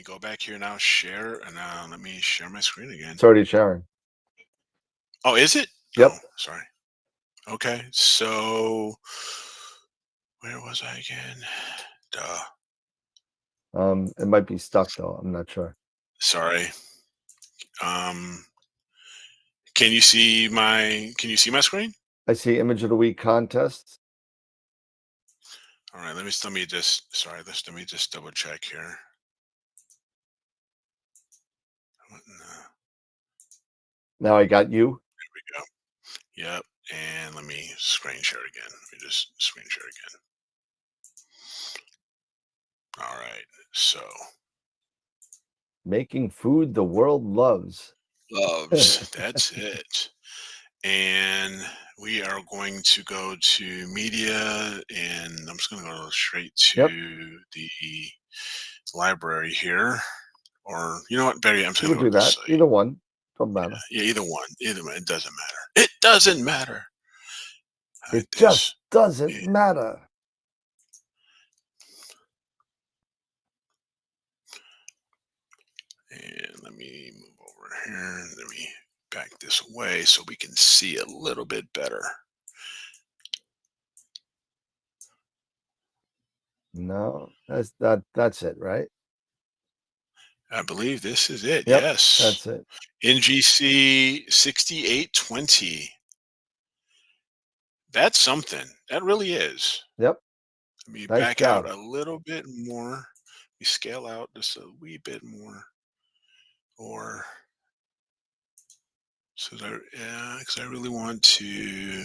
go back here now. Share and let me share my screen again. It's already sharing. Oh, is it? Yep. Oh, sorry. Okay. So where was I again? Duh. It might be stuck though. I'm not sure. Sorry. Um can you see my screen? I see image of the week contests. All right, let me just let me just double check here. What in the- Now I got you. There we go. Yep. And let me screen share again. Let me just screen share again. All right. So Making food the world loves. loves. That's it. And we are going to go to media, and I'm just going to go straight to Yep. the library here. Or you know what? Better yet, I'm just You going could to go do to the that. site. Either one. Don't matter. Yeah, either one. Either one. It doesn't matter. It doesn't matter. It just doesn't matter. And let me move over here. Let me back this away so we can see a little bit better. No, that's it, right? I believe this is it. Yep, Yes. that's it. NGC 6820. That's something. That really is. Yep, Let me nice back out job. a little bit more. Let me scale out just a wee bit more. Or so that, yeah, because I really want to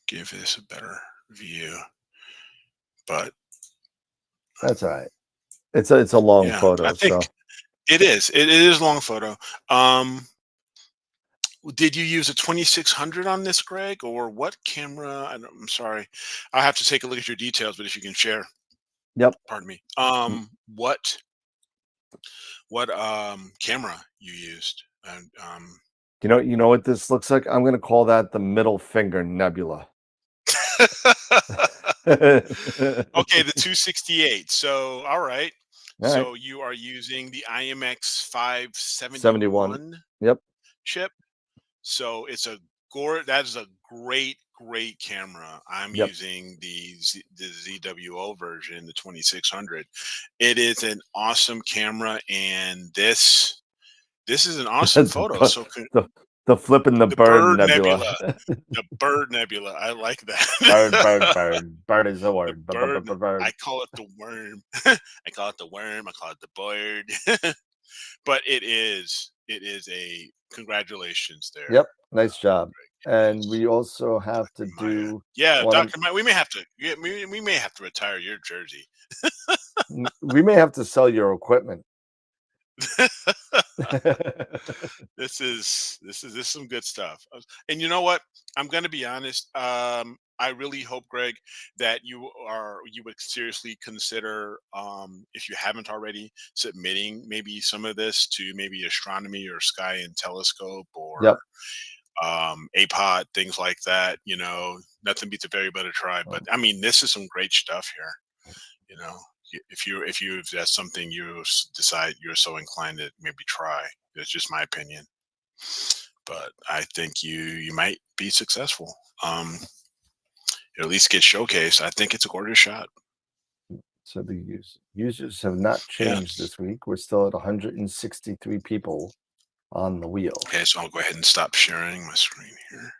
give this a better view. But That's all right. It's a long yeah, I photo, think so it is. It is a long photo. Did you use a 2600 on this, Greg, or what camera? I'm sorry. I have to take a look at your details, but if you can share, yep. pardon me. Mm, What camera you used? And you know what this looks like? I'm gonna call that the middle finger nebula. All okay, the 268. So, all right. right, So you are using the IMX 71. 571 Yep, chip. So it's that is a great camera. I'm yep. using the ZWO version, the 2600. It is an awesome camera, and this is an awesome the, photo. bu- So the the flipping the the bird bird nebula, nebula. the bird nebula. I like that. Bird, bird, bird. Bird is the The word. bird. I Bird. call it the worm. I call it the worm. I call it the bird. But it is a congratulations there. Yep, nice job. It And is. we also have to Maya. do Yeah, one of Dr. Maya, we may have to we may have to retire your jersey. we may have to sell your equipment. This is some good stuff. And you know what? I'm going to be honest. I really hope, Greg, that you would seriously consider, if you haven't already, submitting maybe some of this to maybe astronomy or sky and telescope or Yep. APOD, things like that. Nothing beats a very better try. But I mean, this is some great stuff here. You know, if that's something decide you're so inclined to maybe try. It's just my opinion, but I think you might be successful. At least get showcased. I think it's a gorgeous shot. So the users have not changed Yes. this week. We're still at 163 people on the wheel. Okay, so I'll go ahead and stop sharing my screen here.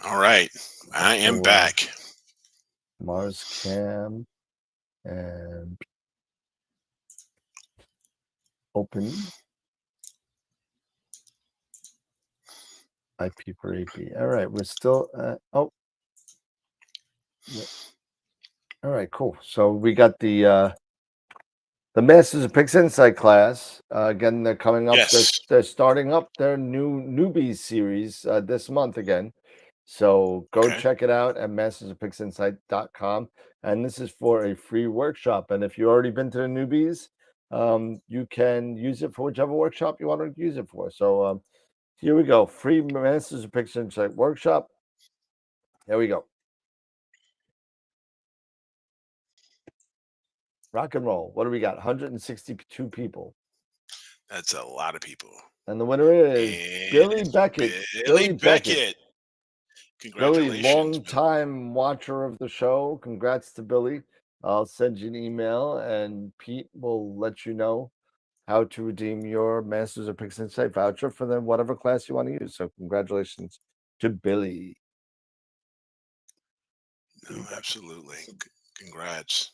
All right, I am For back. Mars Cam and open IP for AP. All right, we're still yeah. All right, cool. So we got the Masters of Pix Insight class. Again, they're coming up. They're, Yes. they're starting up their new newbies series this month again. So go Okay. check it out at mastersofpixinsight.com. And this is for a free workshop. And if you've already been to the newbies, you can use it for whichever workshop you want to use it for. So here we go. Free Masters of Pix Insight workshop. There we go. Rock and roll. What do we got? 162 people. That's a lot of people. And the winner is And Billy it's Beckett. Billy Billy Beckett. Beckett. Billy, Congratulations, long Billy. time watcher of the show. Congrats to Billy. I'll send you an email and Pete will let you know how to redeem your Masters of Pix Insight voucher for the whatever class you want to use. So congratulations to Billy. No, absolutely. Congrats.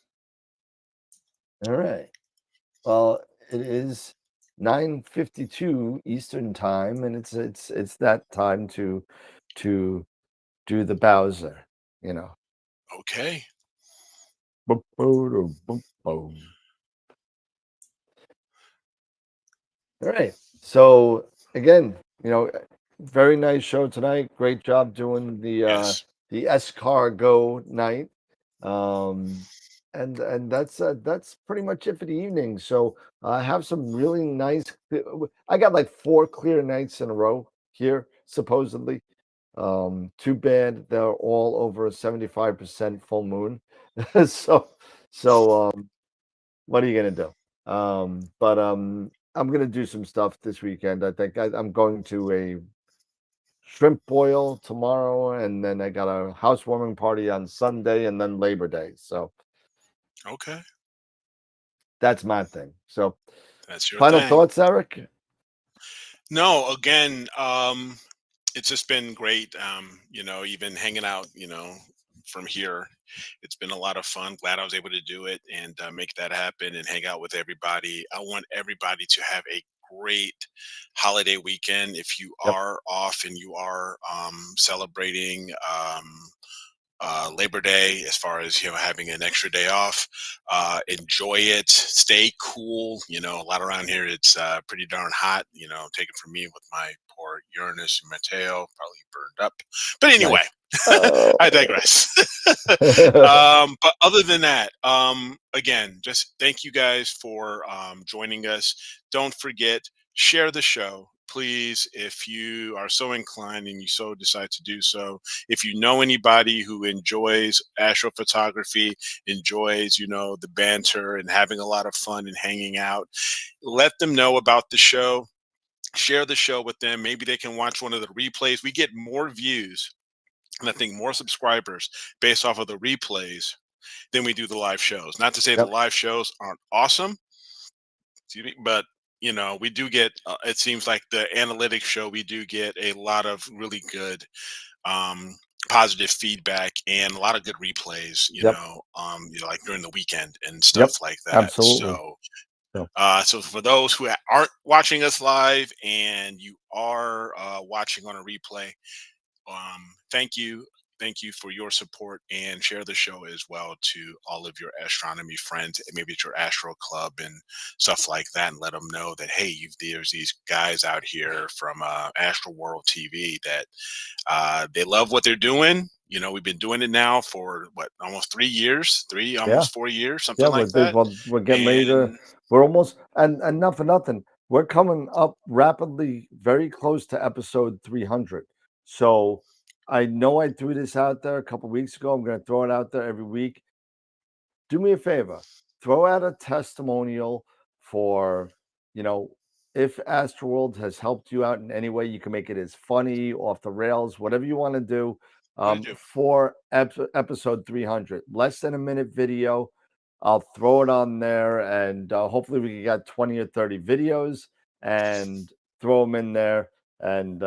All right. Well, it is 9:52 Eastern time, and it's that time to do the Bowser, you know. Okay. Boom, boom, boom, boom. All right. So again, very nice show tonight. Great job doing Yes. the EsCarGo night. Um and that's pretty much it for the evening. So I have some really nice I got like 4 clear nights in a row here, supposedly. Too bad they're all over a 75% full moon. so so what are you gonna do? But I'm gonna do some stuff this weekend. I think I'm going to shrimp boil tomorrow, and then I got a housewarming party on Sunday, and then Labor Day. So Okay, that's my thing. So that's your final thing. thoughts, Eric? No, again, it's just been great. Even hanging out, from here, it's been a lot of fun. Glad I was able to do it and make that happen and hang out with everybody. I want everybody to have a great holiday weekend. If you Yep. are off and you are celebrating Labor Day, as far as having an extra day off, enjoy it. Stay cool. A lot around here it's pretty darn hot. Take it from me with my poor Uranus and Mateo, probably burned up. But anyway, Nice. I digress. But other than that, again, just thank you guys for joining us. Don't forget, share the show. Please, if you are so inclined and you so decide to do so, if you know anybody who enjoys astrophotography, enjoys, the banter and having a lot of fun and hanging out, let them know about the show. Share the show with them. Maybe they can watch one of the replays. We get more views and I think more subscribers based off of the replays than we do the live shows. Not to say the Yep. live shows aren't awesome, but we do get. It seems like the analytics show we do get a lot of really good, um, positive feedback and a lot of good replays. Yep. Like during the weekend and Yep. stuff like that. Absolutely. So, So for those who aren't watching us live and you are watching on a replay, thank you. Thank you for your support and share the show as well to all of your astronomy friends, and maybe it's your Astro Club and stuff like that, and let them know that, hey, there's these guys out here from Astro World TV that they love what they're doing. We've been doing it now for what, almost 3 years, yeah. almost 4 years, something Yeah, like that. we're getting ready to. And We're almost, and not for nothing. We're coming up rapidly, very close to episode 300. So I know I threw this out there a couple weeks ago. I'm going to throw it out there every week. Do me a favor, throw out a testimonial for, if Astroworld has helped you out in any way. You can make it as funny, off the rails, whatever you want to do. what do you do? For episode 300, less than a minute video. I'll throw it on there, and hopefully we can get 20 or 30 videos and throw them in there, and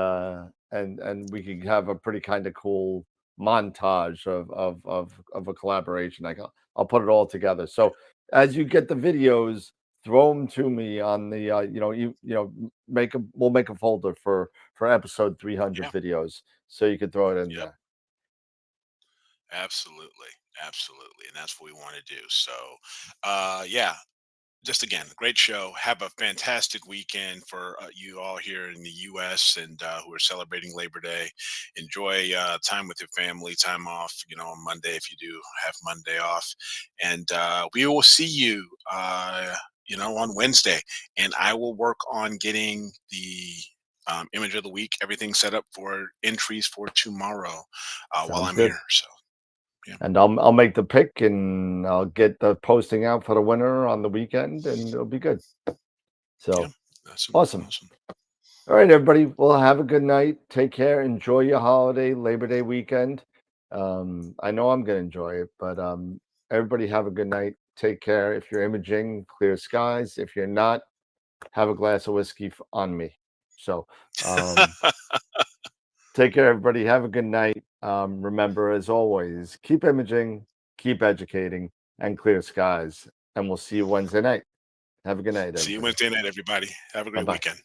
we can have a pretty kind of cool montage of a collaboration. I'll put it all together. So as you get the videos, throw them to me on the we'll make a folder for episode 300 Yeah. videos, so you can throw it in Yep. there. Absolutely. Absolutely. And that's what we want to do. So, yeah, just again, great show. Have a fantastic weekend for you all here in the U.S. and who are celebrating Labor Day. Enjoy time with your family, time off, on Monday if you do have Monday off. And we will see you, on Wednesday. And I will work on getting the image of the week, everything set up for entries for tomorrow while Sounds I'm good. here. So, yeah. And I'll make the pick, and I'll get the posting out for the winner on the weekend, and it'll be good. So Yeah. That's awesome. All right, everybody. Well, have a good night. Take care. Enjoy your holiday, Labor Day weekend. I know I'm gonna enjoy it, but everybody have a good night. Take care. If you're imaging, clear skies. If you're not, have a glass of whiskey on me. So take care, everybody. Have a good night. Remember, as always, keep imaging, keep educating, and clear skies. And we'll see you Wednesday night. Have a good night, See you everybody. Wednesday night, everybody. Have a great Bye-bye. weekend.